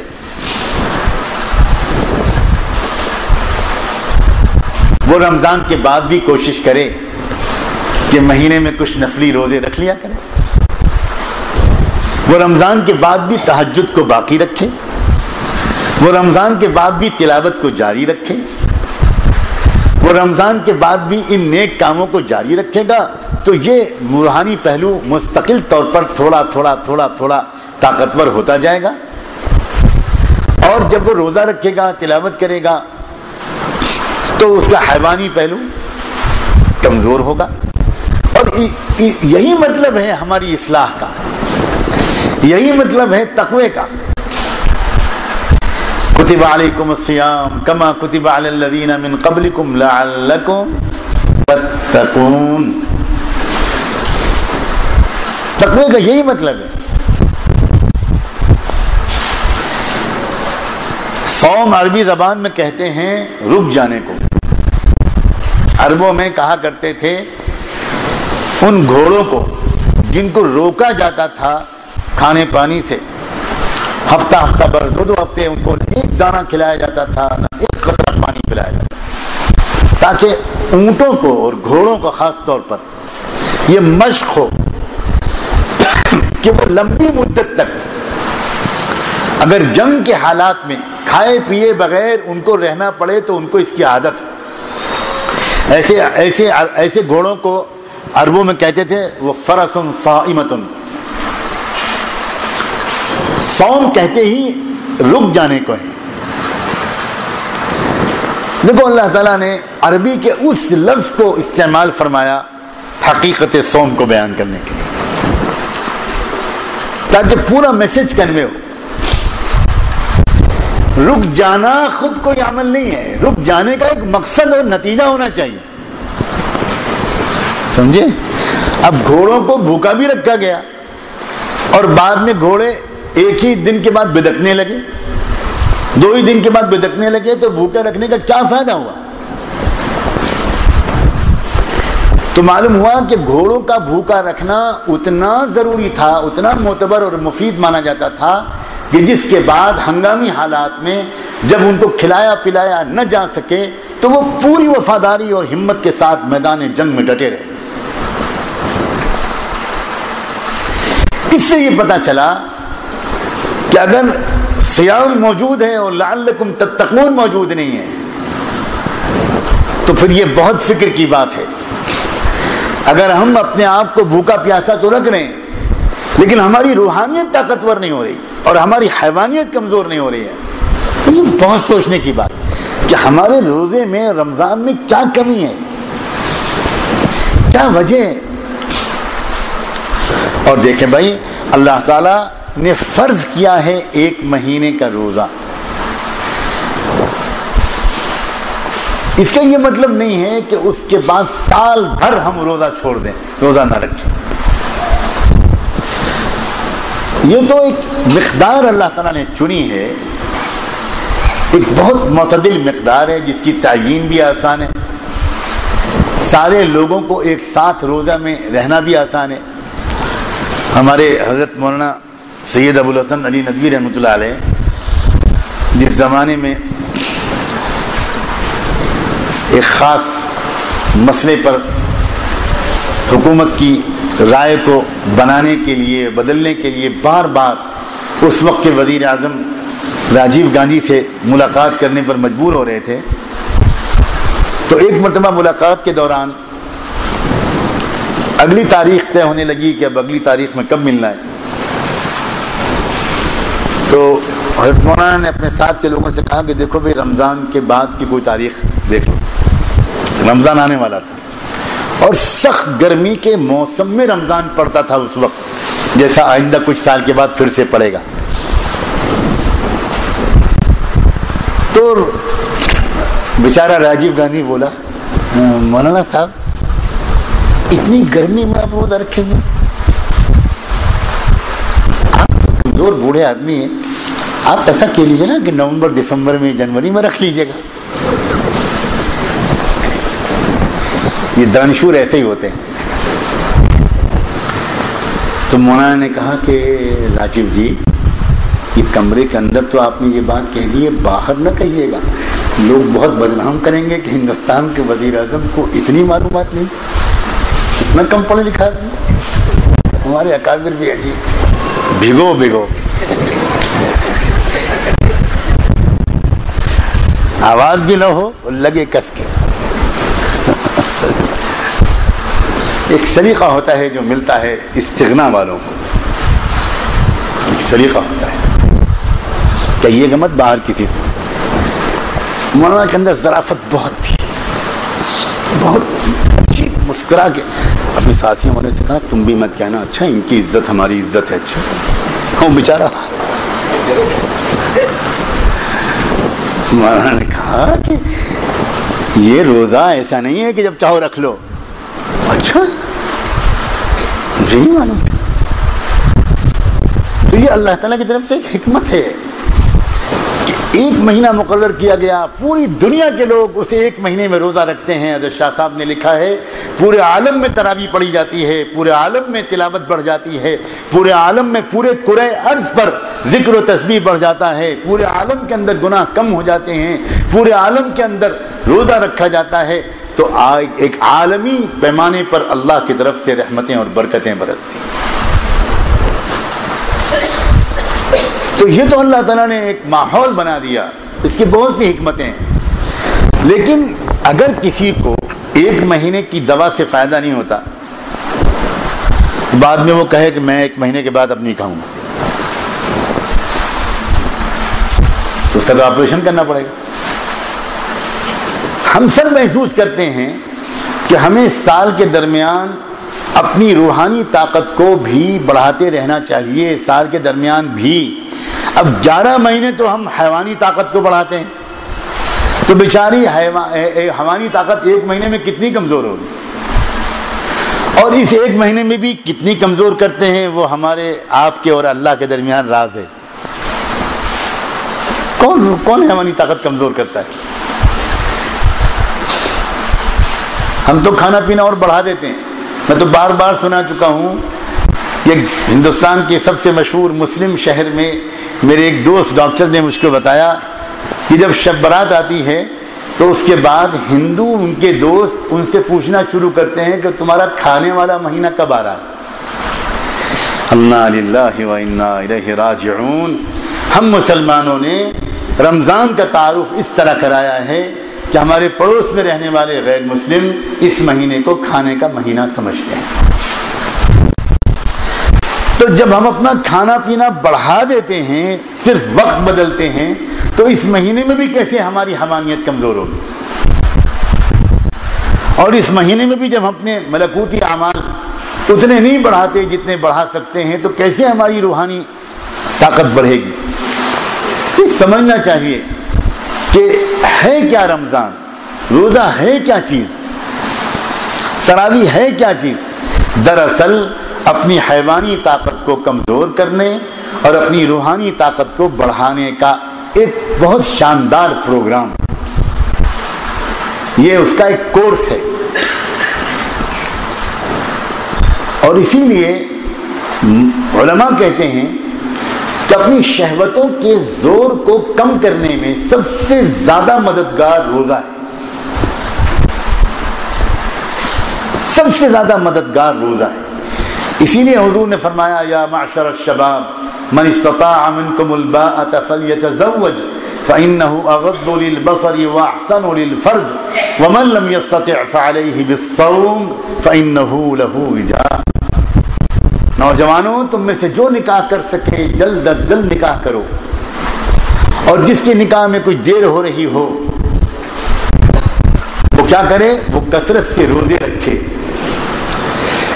وہ رمضان کے بعد بھی کوشش کرے کہ مہینے میں کچھ نفلی روزے رکھ لیا کرے. وہ رمضان کے بعد بھی تہجد کو باقی رکھے. وہ رمضان کے بعد بھی تلاوت کو جاری رکھے. وہ رمضان کے بعد بھی ان نیک کاموں کو جاری رکھے گا تو یہ روحانی پہلو مستقل طور پر تھوڑا تھوڑا تھوڑا تھوڑا طاقتور ہوتا جائے گا. اور جب وہ روزہ رکھے گا، تلاوت کرے گا، تو اس کا حیوانی پہلو کمزور ہوگا. اور یہی مطلب ہے ہماری اصلاح کا، یہی مطلب ہے تقوی کا. کتب علیکم الصیام کما کتب علی الذین من قبلکم لعلکم تتقون. تقوی کا یہی مطلب ہے. صوم عربی زبان میں کہتے ہیں رک جانے کو. عربوں میں کہا کرتے تھے ان گھوڑوں کو جن کو روکا جاتا تھا کھانے پانی سے، ہفتہ ہفتہ بھر، دو ہفتے ان کو ایک دانہ کھلایا جاتا تھا، نہ ایک قطرہ پانی پلایا جاتا تھا، تاکہ اونٹوں کو اور گھوڑوں کو خاص طور پر یہ مشق ہو کہ وہ لمبی مدت تک اگر جنگ کے حالات میں کھائے پیے بغیر ان کو رہنا پڑے تو ان کو اس کی عادت ہو. ایسے گھوڑوں کو عربوں میں کہتے تھے وہ فرس صائمۃ. صوم کہتے ہی رک جانے کو ہے. دیکھو اللہ تعالیٰ نے عربی کے اس لفظ کو استعمال فرمایا حقیقت صوم کو بیان کرنے کے لیے، تاکہ پورا میسج کنوے ہو. رک جانا خود کوئی عمل نہیں ہے، رک جانے کا ایک مقصد اور نتیجہ ہونا چاہیے. سمجھے؟ اب گھوڑوں کو بھوکا بھی رکھا گیا اور بعد میں گھوڑے ایک ہی دن کے بعد بدکنے لگے، 2 ہی دن کے بعد بدکنے لگے، تو بھوکا رکھنے کا کیا فائدہ ہوا؟ تو معلوم ہوا کہ گھوڑوں کا بھوکا رکھنا اتنا ضروری تھا، اتنا معتبر اور مفید مانا جاتا تھا کہ جس کے بعد ہنگامی حالات میں جب ان کو کھلایا پلایا نہ جا سکے تو وہ پوری وفاداری اور ہمت کے ساتھ میدان جنگ میں ڈٹے رہے. اس سے یہ پتہ چلا کہ اگر صیام موجود ہے اور لعلکم تتقون موجود نہیں ہے تو پھر یہ بہت فکر کی بات ہے. اگر ہم اپنے آپ کو بھوکا پیاسا تو رکھ رہے ہیں لیکن ہماری روحانیت طاقتور نہیں ہو رہی اور ہماری حیوانیت کمزور نہیں ہو رہی ہے تو یہ بہت سوچنے کی بات ہے کہ ہمارے روزے میں رمضان میں کیا کمی ہے، کیا وجہ ہے. اور دیکھیں بھائی، اللہ تعالیٰ نے فرض کیا ہے 1 مہینے کا روزہ. اس کا یہ مطلب نہیں ہے کہ اس کے بعد سال بھر ہم روزہ چھوڑ دیں، روزہ نہ رکھیں. یہ تو ایک مقدار اللہ تعالیٰ نے چنی ہے، ایک بہت معتدل مقدار ہے جس کی تعیین بھی آسان ہے. سارے لوگوں کو ایک ساتھ روزہ میں رہنا بھی آسان ہے. ہمارے حضرت مولانا سید ابو الحسن علی ندوی رحمۃ اللہ علیہ جس زمانے میں ایک خاص مسئلے پر حکومت کی رائے کو بنانے کے لیے، بدلنے کے لیے بار بار اس وقت کے وزیر اعظم راجیو گاندھی سے ملاقات کرنے پر مجبور ہو رہے تھے، تو ایک مرتبہ ملاقات کے دوران اگلی تاریخ طے ہونے لگی کہ اب اگلی تاریخ میں کب ملنا ہے. تو حضرت مولانا نے اپنے ساتھ کے لوگوں سے کہا کہ دیکھو بھائی رمضان کے بعد کی کوئی تاریخ دیکھ لو. رمضان آنے والا تھا اور سخت گرمی کے موسم میں رمضان پڑتا تھا اس وقت، جیسا آئندہ کچھ سال کے بعد پھر سے پڑے گا. تو بیچارہ راجیو گاندھی بولا مولانا صاحب اتنی گرمی میں آپ روزہ رکھیں گے؟ آپ کمزور بوڑھے آدمی ہیں، آپ ایسا کہہ لیجیے نا کہ نومبر دسمبر میں جنوری میں رکھ لیجیے گا. یہ دانشور ایسے ہی ہوتے ہیں. تو مولانا نے کہا کہ راجیو جی یہ کمرے کے اندر تو آپ نے یہ بات کہہ دی ہے، باہر نہ کہیے گا، لوگ بہت بدنام کریں گے کہ ہندوستان کے وزیر اعظم کو اتنی معلومات نہیں، اتنا کم پڑھے لکھا ہے۔ ہمارے اکابر بھی عجیب تھے، بھگو بھگو آواز بھی نہ ہو اور لگے کس کے۔ ایک سلیقہ ہوتا ہے جو ملتا ہے استغنا والوں کو، ایک سلیقہ ہوتا ہے، کہیے گا مت باہر کسی سے۔ مولانا کے اندر ظرافت بہت تھی، بہت اچھی، مسکرا کے اپنے ساتھیوں والے سے کہا تم بھی مت کہنا، اچھا ان کی عزت ہماری عزت ہے۔ اچھا وہ بیچارہ مولانا نے کہا کہ یہ روزہ ایسا نہیں ہے کہ جب چاہو رکھ لو۔ اچھا مجھے نہیں معلوم۔ تو یہ اللہ تعالیٰ کی طرف سے ایک حکمت ہے کہ ایک مہینہ مقرر کیا گیا، پوری دنیا کے لوگ اسے ایک مہینے میں روزہ رکھتے ہیں۔ حضرت شاہ صاحب نے لکھا ہے پورے عالم میں تراویح پڑھی جاتی ہے، پورے عالم میں تلاوت بڑھ جاتی ہے، پورے عالم میں پورے کرۂ ارض پر ذکر و تسبیح بڑھ جاتا ہے، پورے عالم کے اندر گناہ کم ہو جاتے ہیں، پورے عالم کے اندر روزہ رکھا جاتا ہے، تو ایک عالمی پیمانے پر اللہ کی طرف سے رحمتیں اور برکتیں برستی۔ تو یہ تو اللہ تعالیٰ نے ایک ماحول بنا دیا، اس کی بہت سی حکمتیں ہیں۔ لیکن اگر کسی کو ایک مہینے کی دوا سے فائدہ نہیں ہوتا، بعد میں وہ کہے کہ میں ایک مہینے کے بعد اب نہیں کھاؤں گا، تو اس کا تو آپریشن کرنا پڑے گا۔ ہم سب محسوس کرتے ہیں کہ ہمیں سال کے درمیان اپنی روحانی طاقت کو بھی بڑھاتے رہنا چاہیے، سال کے درمیان بھی۔ اب 11 مہینے تو ہم حیوانی طاقت کو بڑھاتے ہیں، تو بیچاری حیوانی طاقت ایک مہینے میں کتنی کمزور ہوگی، اور اس ایک مہینے میں بھی کتنی کمزور کرتے ہیں، وہ ہمارے آپ کے اور اللہ کے درمیان راز ہے۔ کون حیوانی طاقت کمزور کرتا ہے؟ ہم تو کھانا پینا اور بڑھا دیتے ہیں۔ میں تو بار بار سنا چکا ہوں، یہ ہندوستان کے سب سے مشہور مسلم شہر میں میرے ایک دوست ڈاکٹر نے مجھ کو بتایا کہ جب شب برات آتی ہے تو اس کے بعد ہندو ان کے دوست ان سے پوچھنا شروع کرتے ہیں کہ تمہارا کھانے والا مہینہ کب آ رہا ہے۔ انا للہ و انا الیہ راجعون۔ ہم مسلمانوں نے رمضان کا تعارف اس طرح کرایا ہے کہ ہمارے پڑوس میں رہنے والے غیر مسلم اس مہینے کو کھانے کا مہینہ سمجھتے ہیں۔ تو جب ہم اپنا کھانا پینا بڑھا دیتے ہیں، صرف وقت بدلتے ہیں، تو اس مہینے میں بھی کیسے ہماری حمانیت کمزور ہوگی؟ اور اس مہینے میں بھی جب ہم اپنے ملکوتی اعمال اتنے نہیں بڑھاتے جتنے بڑھا سکتے ہیں، تو کیسے ہماری روحانی طاقت بڑھے گی؟ تو سمجھنا چاہیے کہ ہے کیا رمضان، روزہ ہے کیا چیز، تراویح ہے کیا چیز؟ دراصل اپنی حیوانی طاقت کو کمزور کرنے اور اپنی روحانی طاقت کو بڑھانے کا ایک بہت شاندار پروگرام، یہ اس کا ایک کورس ہے۔ اور اسی لیے علماء کہتے ہیں کہ اپنی شہوتوں کے زور کو کم کرنے میں سب سے زیادہ مددگار روزہ ہے، سب سے زیادہ مددگار روزہ ہے۔ اسی لیے حضور نے فرمایا یا معشر الشباب من استطاع منکم الباءة فلیتزوج فإنه اغض للبصر واحسن للفرج ومن لم يستطع فعليه بالصوم فإنه له وجاء۔ نوجوانوں، تم میں سے جو نکاح کر سکے جلد از جلد نکاح کرو، اور جس کے نکاح میں کچھ دیر ہو رہی ہو وہ کیا کرے؟ وہ کثرت سے روزے رکھے۔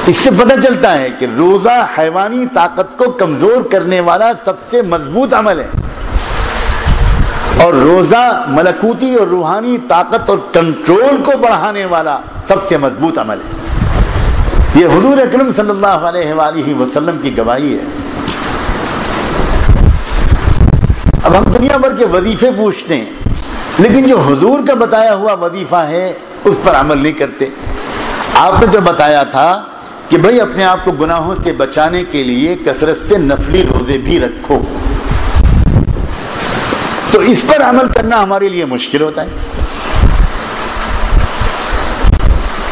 اس سے پتہ چلتا ہے کہ روزہ حیوانی طاقت کو کمزور کرنے والا سب سے مضبوط عمل ہے، اور روزہ ملکوتی اور روحانی طاقت اور کنٹرول کو بڑھانے والا سب سے مضبوط عمل ہے۔ یہ حضور اکرم صلی اللہ علیہ وآلہ وسلم کی گواہی ہے۔ اب ہم دنیا بھر کے وظیفے پوچھتے ہیں، لیکن جو حضور کا بتایا ہوا وظیفہ ہے اس پر عمل نہیں کرتے۔ آپ نے جو بتایا تھا کہ بھئی اپنے آپ کو گناہوں سے بچانے کے لیے کثرت سے نفلی روزے بھی رکھو، تو اس پر عمل کرنا ہمارے لیے مشکل ہوتا ہے۔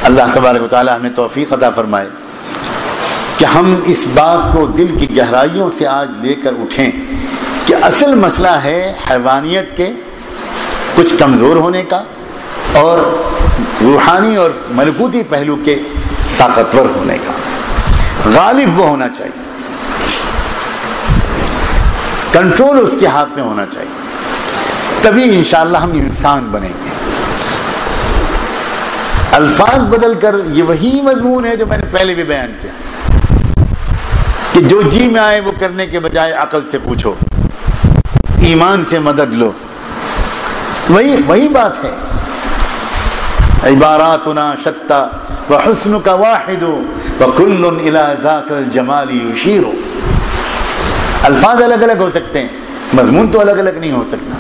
اللہ تبارک و تعالی ہمیں توفیق عطا فرمائے کہ ہم اس بات کو دل کی گہرائیوں سے آج لے کر اٹھیں کہ اصل مسئلہ ہے حیوانیت کے کچھ کمزور ہونے کا اور روحانی اور ملکوتی پہلو کے طاقتور ہونے کا۔ غالب وہ ہونا چاہیے، کنٹرول اس کے ہاتھ میں ہونا چاہیے، تبھی انشاءاللہ ہم انسان بنیں گے۔ الفاظ بدل کر یہ وہی مضمون ہے جو میں نے پہلے بھی بیان کیا کہ جو جی میں آئے وہ کرنے کے بجائے عقل سے پوچھو، ایمان سے مدد لو، وہی بات ہے۔ عباراتنا شتى وحسنك واحد وكل الى ذاك الجمال يشير۔ الفاظ الگ الگ ہو سکتے ہیں، مضمون تو الگ الگ نہیں ہو سکتا۔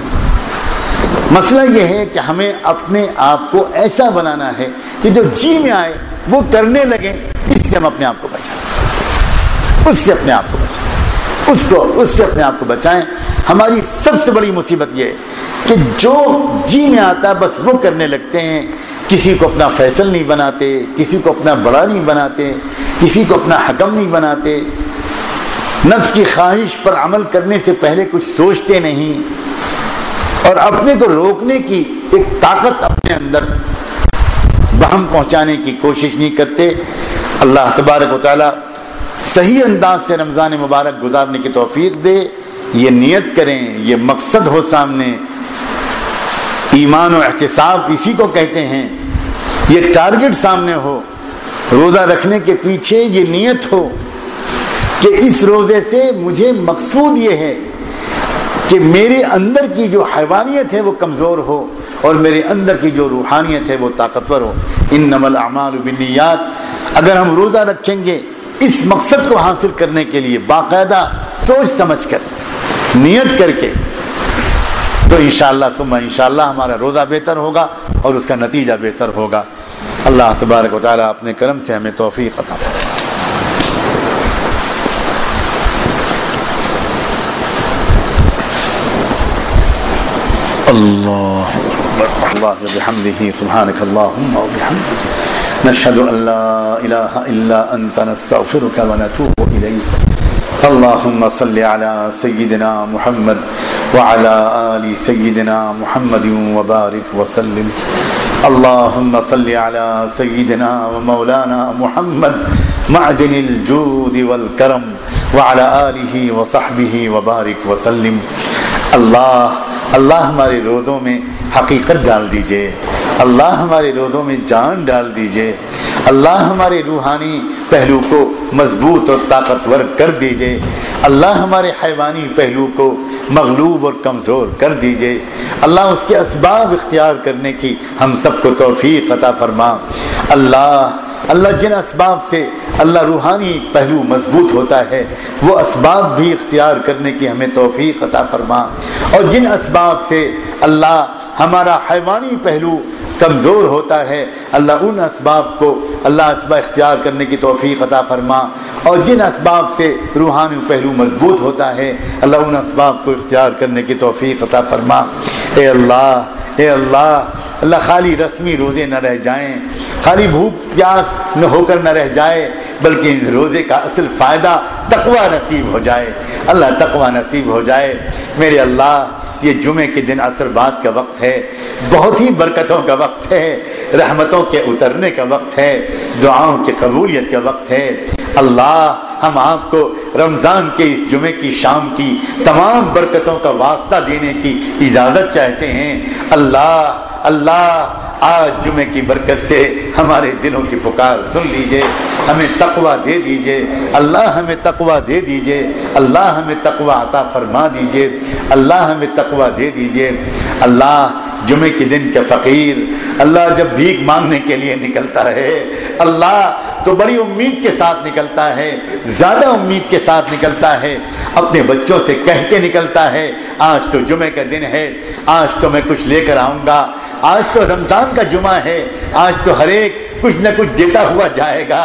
مسئلہ یہ ہے کہ ہمیں اپنے آپ کو ایسا بنانا ہے کہ جو جی میں آئے وہ کرنے لگے، اس سے ہم اپنے آپ کو بچائیں، اس سے اپنے آپ کو بچائیں، اس سے اپنے آپ کو بچائیں۔ ہماری سب سے بڑی مصیبت یہ ہے کہ جو جی میں آتا بس وہ کرنے لگتے ہیں، کسی کو اپنا فیصل نہیں بناتے، کسی کو اپنا بڑا نہیں بناتے، کسی کو اپنا حکم نہیں بناتے، نفس کی خواہش پر عمل کرنے سے پہلے کچھ سوچتے نہیں، اور اپنے کو روکنے کی ایک طاقت اپنے اندر بہم پہنچانے کی کوشش نہیں کرتے۔ اللہ تبارک و تعالی صحیح انداز سے رمضان مبارک گزارنے کی توفیق دے۔ یہ نیت کریں، یہ مقصد ہو سامنے، ایمان و احتساب اسی کو کہتے ہیں، یہ ٹارگٹ سامنے ہو، روزہ رکھنے کے پیچھے یہ نیت ہو کہ اس روزے سے مجھے مقصود یہ ہے کہ میرے اندر کی جو حیوانیت ہے وہ کمزور ہو اور میرے اندر کی جو روحانیت ہے وہ طاقتور ہو۔ انما الاعمال بالنیات۔ اگر ہم روزہ رکھیں گے اس مقصد کو حاصل کرنے کے لیے باقاعدہ سوچ سمجھ کر، نیت کر کے، تو انشاءاللہ ثم انشاءاللہ ہمارا روزہ بہتر ہوگا اور اس کا نتیجہ بہتر ہوگا۔ اللہ تبارک و تعالی اپنے کرم سے ہمیں توفیق عطا فرمائے۔ اللہ اکبر، اللہ بحمدہ، سبحانک اللہم وبحمدک، نشہد ان لا الہ الا انت، نستغفرک ونتوب الیک۔ اللہم صل علی سیدنا محمد وعلی آل سیدنا محمد وبارک وسلم۔ اللہم صل علی سیدنا ومولانا محمد معدن الجود والکرم وعلی آلہ وصحبہ وبارک وسلم۔ اللہ ہمارے روزوں میں حقیقت ڈال دیجئے، اللہ ہمارے روزوں میں جان ڈال دیجئے، اللہ ہمارے روحانی پہلو کو مضبوط اور طاقتور کر دیجئے، اللہ ہمارے حیوانی پہلو کو مغلوب اور کمزور کر دیجئے، اللہ اس کے اسباب اختیار کرنے کی ہم سب کو توفیق عطا فرما۔ اللہ جن اسباب سے اللہ روحانی پہلو مضبوط ہوتا ہے وہ اسباب بھی اختیار کرنے کی ہمیں توفیق عطا فرما، اور جن اسباب سے اللہ ہمارا حیوانی پہلو کمزور ہوتا ہے اللہ ان اسباب کو اسباب اختیار کرنے کی توفیق عطا فرما، اور جن اسباب سے روحانی پہلو مضبوط ہوتا ہے اللہ ان اسباب کو اختیار کرنے کی توفیق عطا فرما۔ اے اللہ خالی رسمی روزے نہ رہ جائیں، خالی بھوک پیاس نہ ہو کر نہ رہ جائے، بلکہ ان روزے کا اصل فائدہ تقوی نصیب ہو جائے، اللہ تقوی نصیب ہو جائے۔ میرے اللہ، یہ جمعے کے دن عصر بعد کا وقت ہے، بہت ہی برکتوں کا وقت ہے، رحمتوں کے اترنے کا وقت ہے، دعاؤں کی قبولیت کا وقت ہے۔ اللہ، ہم آپ کو رمضان کے اس جمعے کی شام کی تمام برکتوں کا واسطہ دینے کی اجازت چاہتے ہیں۔ اللہ آج جمعے کی برکت سے ہمارے دلوں کی پکار سن لیجئے، ہمیں تقوی دے دیجئے، اللہ ہمیں تقوی دے دیجئے، اللہ ہمیں تقوی عطا فرما دیجئے، اللہ ہمیں تقوی دے دیجئے۔ اللہ، جمعے کے دن کے فقیر اللہ جب بھیک مانگنے کے لیے نکلتا ہے اللہ تو بڑی امید کے ساتھ نکلتا ہے، زیادہ امید کے ساتھ نکلتا ہے، اپنے بچوں سے کہہ کے نکلتا ہے آج تو جمعے کا دن ہے، آج تو میں کچھ لے کر آؤں گا، آج تو رمضان کا جمعہ ہے، آج تو ہر ایک کچھ نہ کچھ دیتا ہوا جائے گا۔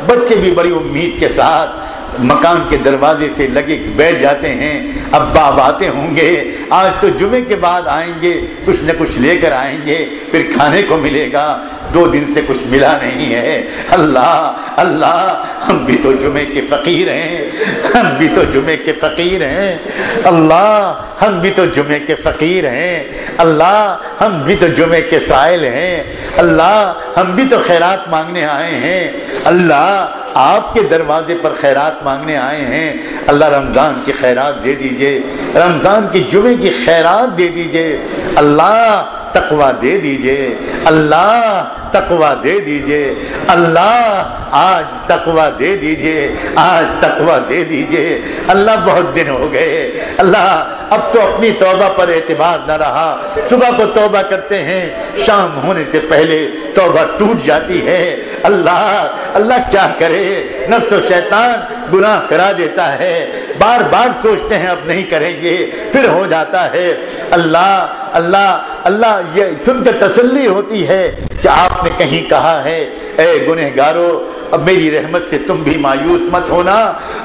بچے بھی بڑی امید کے ساتھ مکان کے دروازے سے لگے بیٹھ جاتے ہیں، ابا اب آتے ہوں گے، آج تو جمعے کے بعد آئیں گے، کچھ نہ کچھ لے کر آئیں گے، پھر کھانے کو ملے گا، 2 دن سے کچھ ملا نہیں ہے۔ اللہ اللہ، ہم بھی تو جمعے کے فقیر ہیں، ہم بھی تو جمعے کے فقیر ہیں، اللہ ہم بھی تو جمعے کے فقیر ہیں، اللہ ہم بھی تو جمعے کے سائل ہیں، اللہ ہم بھی تو خیرات مانگنے آئے ہیں، اللہ آپ کے دروازے پر خیرات مانگنے آئے ہیں، اللہ رمضان کی خیرات دے دیجئے، رمضان کی جمعے کی خیرات دے دیجئے، اللہ تقوی دے دیجئے، اللہ تقوی دے دیجئے، اللہ آج تقوی دے دیجئے، آج تقوی دے دیجئے، اللہ بہت دن ہو گئے، اللہ اب تو اپنی توبہ پر اعتماد نہ رہا، صبح کو توبہ کرتے ہیں، شام ہونے سے پہلے توبہ ٹوٹ جاتی ہے، اللہ کیا کرے، نفس و شیطان گناہ کرا دیتا ہے، بار بار سوچتے ہیں اب نہیں کریں گے، پھر ہو جاتا ہے، اللہ یہ سن کر تسلی ہوتی ہے کہ آپ نے کہیں کہا ہے اے گنہگارو اب میری رحمت سے تم بھی مایوس مت ہونا،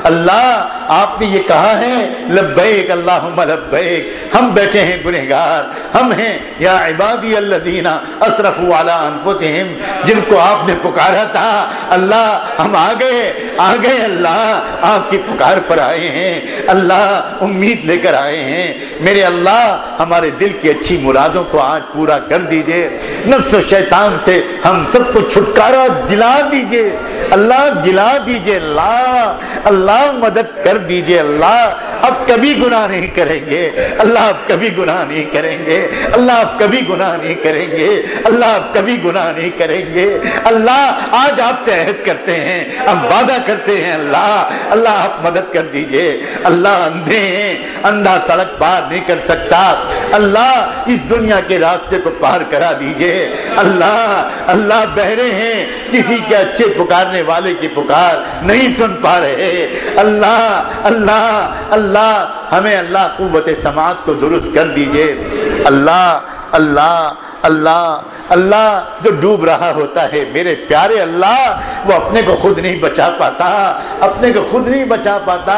اللہ آپ نے یہ کہا ہے لبیک اللہم لبیک، ہم بیٹھے ہیں گنہگار، ہم ہیں یا عبادی الذین اسرفوا علی انفسہم، جن کو آپ نے پکارا تھا، اللہ ہم آ گئے اللہ آپ کی پکار پر آئے ہیں، اللہ امید لے کر آئے ہیں، میرے اللہ ہمارے دل کی اچھی مرادوں کو آج پورا کر دیجئے، نفس و شیطان سے ہم سب کو چھٹکارا دلا دیجئے، اللہ دلا دیجئے، اللہ مدد کر دیجئے، اللہ اب کبھی گناہ نہیں کریں گے، اللہ اب کبھی گناہ نہیں کریں گے، اللہ اب کبھی گناہ نہیں کریں گے، اللہ اب کبھی گناہ نہیں کریں گے، اللہ آج آپ سے عہد کرتے ہیں، اب وعدہ کرتے ہیں، اللہ آپ مدد کر دیجئے، اللہ اندھے ہیں، اندھا سڑک پار نہیں کر سکتا، اللہ اس دنیا کے راستے کو پار کرا دیجئے، اللہ بہرے ہیں، کسی کے اچھے پکارنے والے کی پکار نہیں سن پا رہے، اللہ ہمیں اللہ قوت سماعت کو درست کر دیجئے، اللہ جو ڈوب رہا ہوتا ہے میرے پیارے اللہ وہ اپنے کو خود نہیں بچا پاتا،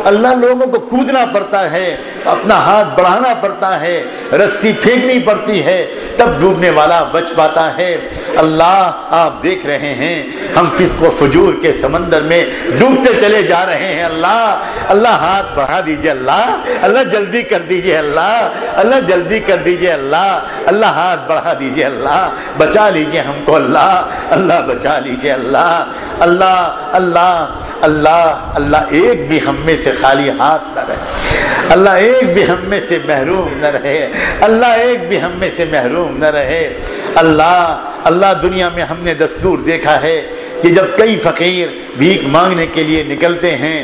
اللہ لوگوں کو کودنا پڑتا ہے، اپنا ہاتھ بڑھانا پڑتا ہے، رسی پھینکنی پڑتی ہے، تب ڈوبنے والا بچ پاتا ہے، اللہ آپ دیکھ رہے ہیں ہم فسق و فجور کے سمندر میں ڈوبتے چلے جا رہے ہیں، اللہ ہاتھ بڑھا دیجئے، اللہ جلدی کر دیجئے، اللہ جلدی کر دیجئے، اللہ ہاتھ بڑھا دیجئے، اللہ بچا لیجئے ہم کو، اللہ بچا لیجئے، اللہ ایک بھی ہم میں سے خالی ہاتھ نہ رہے، اللہ ایک بھی ہم میں سے محروم نہ رہے، اللہ ایک بھی ہم میں سے محروم نہ رہے، اللہ دنیا میں ہم نے دستور دیکھا ہے کہ جب کئی فقیر بھیک مانگنے کے لیے نکلتے ہیں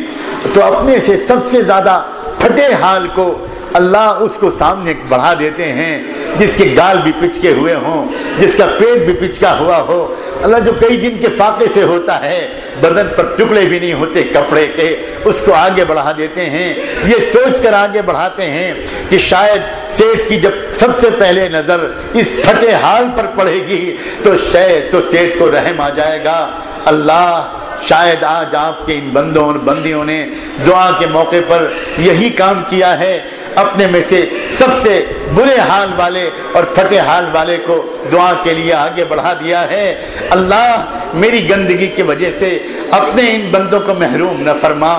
تو اپنے سے سب سے زیادہ پھٹے حال کو اللہ اس کو سامنے بڑھا دیتے ہیں، جس کے گال بھی پچکے ہوئے ہوں، جس کا پیٹ بھی پچکا ہوا ہو، اللہ جو کئی دن کے فاقے سے ہوتا ہے، بدن پر ٹکڑے بھی نہیں ہوتے کپڑے کے، اس کو آگے بڑھا دیتے ہیں، یہ سوچ کر آگے بڑھاتے ہیں کہ شاید سیٹھ کی جب سب سے پہلے نظر اس پھٹے حال پر پڑے گی تو سیٹھ کو رحم آ جائے گا، اللہ شاید آج آپ کے ان بندوں اور بندیوں نے دعا کے موقع پر یہی کام کیا ہے، اپنے میں سے سب سے برے حال والے اور پھٹے حال والے کو دعا کے لیے آگے بڑھا دیا ہے، اللہ میری گندگی کی وجہ سے اپنے ان بندوں کو محروم نہ فرما،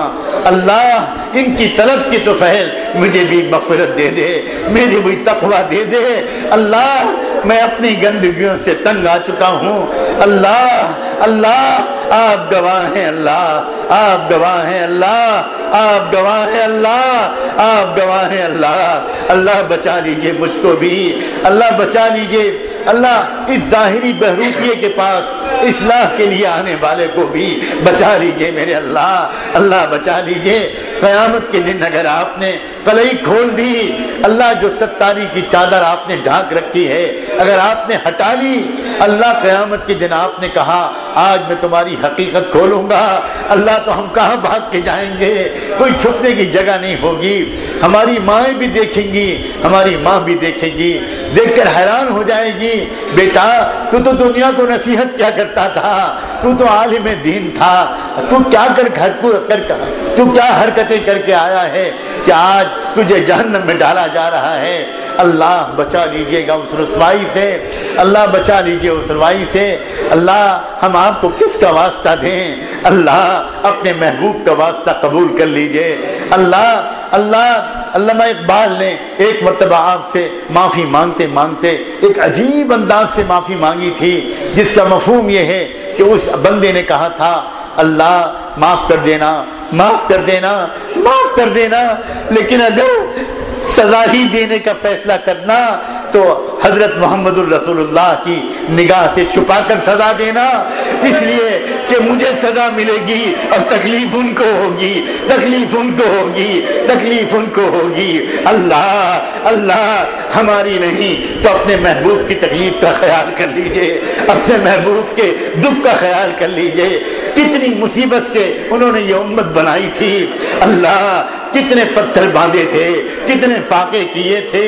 اللہ ان کی طلب کی توفیل مجھے بھی مغفرت دے دے، مجھے بھی تقوی دے دے، اللہ میں اپنی گندگیوں سے تنگ آ چکا ہوں، اللہ آپ گواہ ہیں، آپ گواہ ہیں، آپ گواہ ہیں، آپ گواہ ہیں، اللہ بچا لیجئے مجھ کو بھی، اللہ بچا لیجئے، اللہ اس ظاہری بہروپیے کے پاس اصلاح کے لیے آنے والے کو بھی بچا لیجئے میرے اللہ بچا لیجئے، قیامت کے دن اگر آپ نے قلعی کھول دی، اللہ جو ستاری کی چادر آپ نے ڈھانک رکھی ہے اگر آپ نے ہٹا لی، اللہ قیامت کے دن آپ نے کہا آج میں تمہاری حقیقت کھولوں گا، اللہ تو ہم کہاں بھاگ کے جائیں گے، کوئی چھپنے کی جگہ نہیں ہوگی، ہماری مائیں بھی دیکھیں گی، ہماری ماں بھی دیکھے گی، دیکھ کر حیران ہو جائے گی، بیٹا تو دنیا کو نصیحت کیا کرتا تھا، تو تو عالم دین تھا، تو کیا تو کیا حرکتیں کر کے آیا ہے کہ آج تجھے جہنم میں ڈالا جا رہا ہے۔ اللہ بچا لیجئے گا اس رسوائی سے، اللہ بچا لیجئے اس رسوائی سے۔ اللہ ہم آپ کو کس کا واسطہ دیں؟ اللہ اپنے محبوب کا واسطہ قبول کر لیجئے۔ علامہ اقبال نے ایک مرتبہ آپ سے معافی مانگتے مانگتے ایک عجیب انداز سے معافی مانگی تھی، جس کا مفہوم یہ ہے کہ اس بندے نے کہا تھا اللہ معاف کر دینا، معاف کر دینا، معاف کر دینا، لیکن اگر سزا ہی دینے کا فیصلہ کرنا تو حضرت محمد الرسول اللہ کی نگاہ سے چھپا کر سزا دینا، اس لیے کہ مجھے سزا ملے گی اور تکلیف ان کو ہوگی، تکلیف ان کو ہوگی، تکلیف ان کو ہوگی۔ اللہ ہماری نہیں تو اپنے محبوب کی تکلیف کا خیال کر لیجئے، اپنے محبوب کے دکھ کا خیال کر لیجئے۔ کتنی مصیبت سے انہوں نے یہ امت بنائی تھی، اللہ کتنے پتھر باندھے تھے، کتنے فاقے کیے تھے،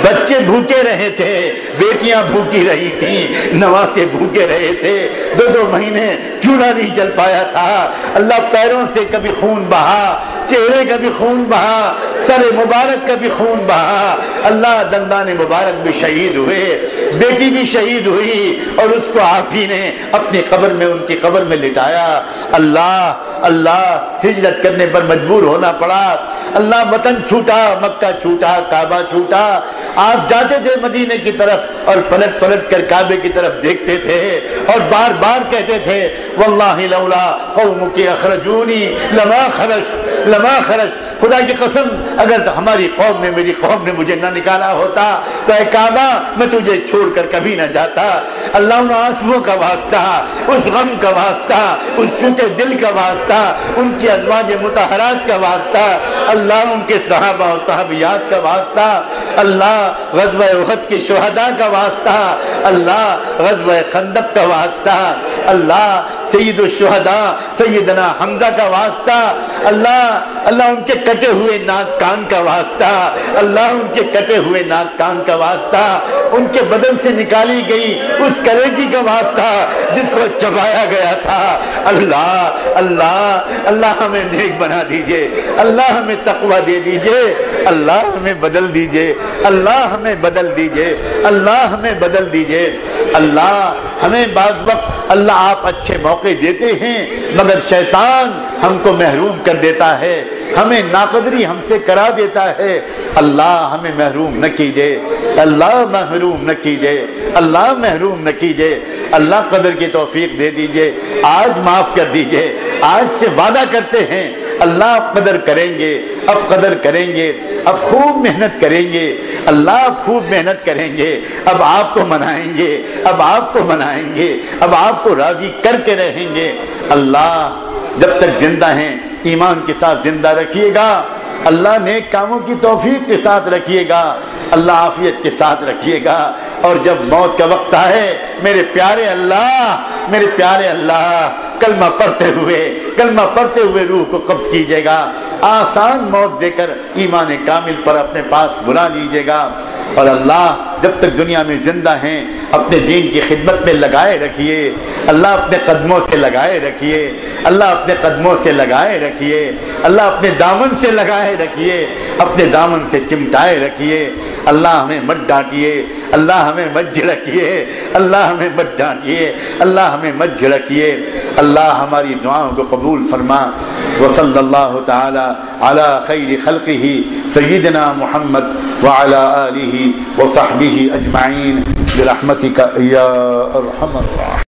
بچے بھوکے رہے تھے، بیٹیاں بھوکی رہی تھیں، نواسے بھوکے رہے تھے، 2 مہینے چولہا نہیں جل پایا تھا۔ اللہ پیروں سے کبھی خون بہا، چہرے کا بھی خون بہا، سر مبارک کا بھی خون بہا، اللہ دندان مبارک بھی شہید ہوئے، بیٹی بھی شہید ہوئی، اور اس کو آپ ہی نے اپنی قبر میں ان کی قبر میں لٹایا۔ اللہ ہجرت کرنے پر مجبور ہونا پڑا، اللہ وطن چھوٹا، مکہ چھوٹا، کعبہ چھوٹا۔ آپ جاتے تھے مدینے کی طرف اور پلٹ پلٹ کر کعبے کی طرف دیکھتے تھے اور بار بار کہتے تھے واللہ لولا قومک اخرجونی لما خرج، خدا کی قسم اگر ہماری قوم نے، میری قوم نے مجھے نہ نکالا ہوتا تو اے کعبہ میں تجھے چھوڑ کر کبھی نہ جاتا۔ اللہ ان آنسوؤں کا واسطہ، اس غم کا واسطہ، اس ٹوٹے دل کا واسطہ، ان کی ازواج مطہرات کا واسطہ، اللہ ان کے صحابہ و صحابیات کا واسطہ، اللہ غزوہ احد کے شہداء کا واسطہ، اللہ غزوہ خندق کا واسطہ، اللہ سید الشہداء سیدنا حمزہ کا واسطہ، اللہ ان کے کٹے ہوئے ناک کان کا واسطہ، اللہ ان کے کٹے ہوئے ناک کان کا واسطہ، ان کے بدن سے نکالی گئی اس کلیجی کا واسطہ جس کو چبایا گیا تھا۔ اللہ ہمیں نیک بنا دیجئے، اللہ ہمیں تقوی دے دیجئے، اللہ ہمیں بدل دیجئے، اللہ ہمیں بدل دیجئے، اللہ ہمیں بدل دیجئے۔ اللہ ہمیں بعض وقت اللہ آپ اچھے موقع دیتے ہیں مگر شیطان ہم کو محروم کر دیتا ہے، ہمیں ناقدری ہم سے کرا دیتا ہے۔ اللہ ہمیں محروم نہ کیجئے، اللہ محروم نہ کیجئے، اللہ محروم نہ کیجئے۔ اللہ قدر کی توفیق دے دیجئے، آج معاف کر دیجئے، آج سے وعدہ کرتے ہیں اللہ اب قدر کریں گے، اب قدر کریں گے، اب خوب محنت کریں گے، اللہ اب خوب محنت کریں گے، اب آپ کو منائیں گے، اب آپ کو منائیں گے، اب آپ کو راضی کر کے رہیں گے۔ اللہ جب تک زندہ ہیں ایمان کے ساتھ زندہ رکھیے گا، اللہ نیک کاموں کی توفیق کے ساتھ رکھیے گا، اللہ عافیت کے ساتھ رکھیے گا، اور جب موت کا وقت آئے میرے پیارے اللہ کلمہ پڑھتے ہوئے روح کو قبض کیجیے گا، آسان موت دے کر ایمان کامل پر اپنے پاس بلا لیجیے گا۔ اور اللہ جب تک دنیا میں زندہ ہیں اپنے دین کی خدمت میں لگائے رکھیے، اللہ اپنے قدموں سے لگائے رکھیے، اللہ اپنے قدموں سے لگائے رکھیے، اللہ اپنے دامن سے لگائے رکھیے، اپنے دامن سے چمٹائے رکھیے۔ اللہ ہمیں مت ڈانٹیے، اللہ ہمیں مت جھڑکیے، اللہ ہمیں مت ڈانٹیے، اللہ ہمیں مت جھڑکیے۔ اللہ ہماری دعاؤں کو قبول فرما۔ وصلی اللہ تعالی علی خیر خلقہ سیدنا محمد وعلی آلہ وصحبہ اجمعین برحمتک یا ارحم الراحمین۔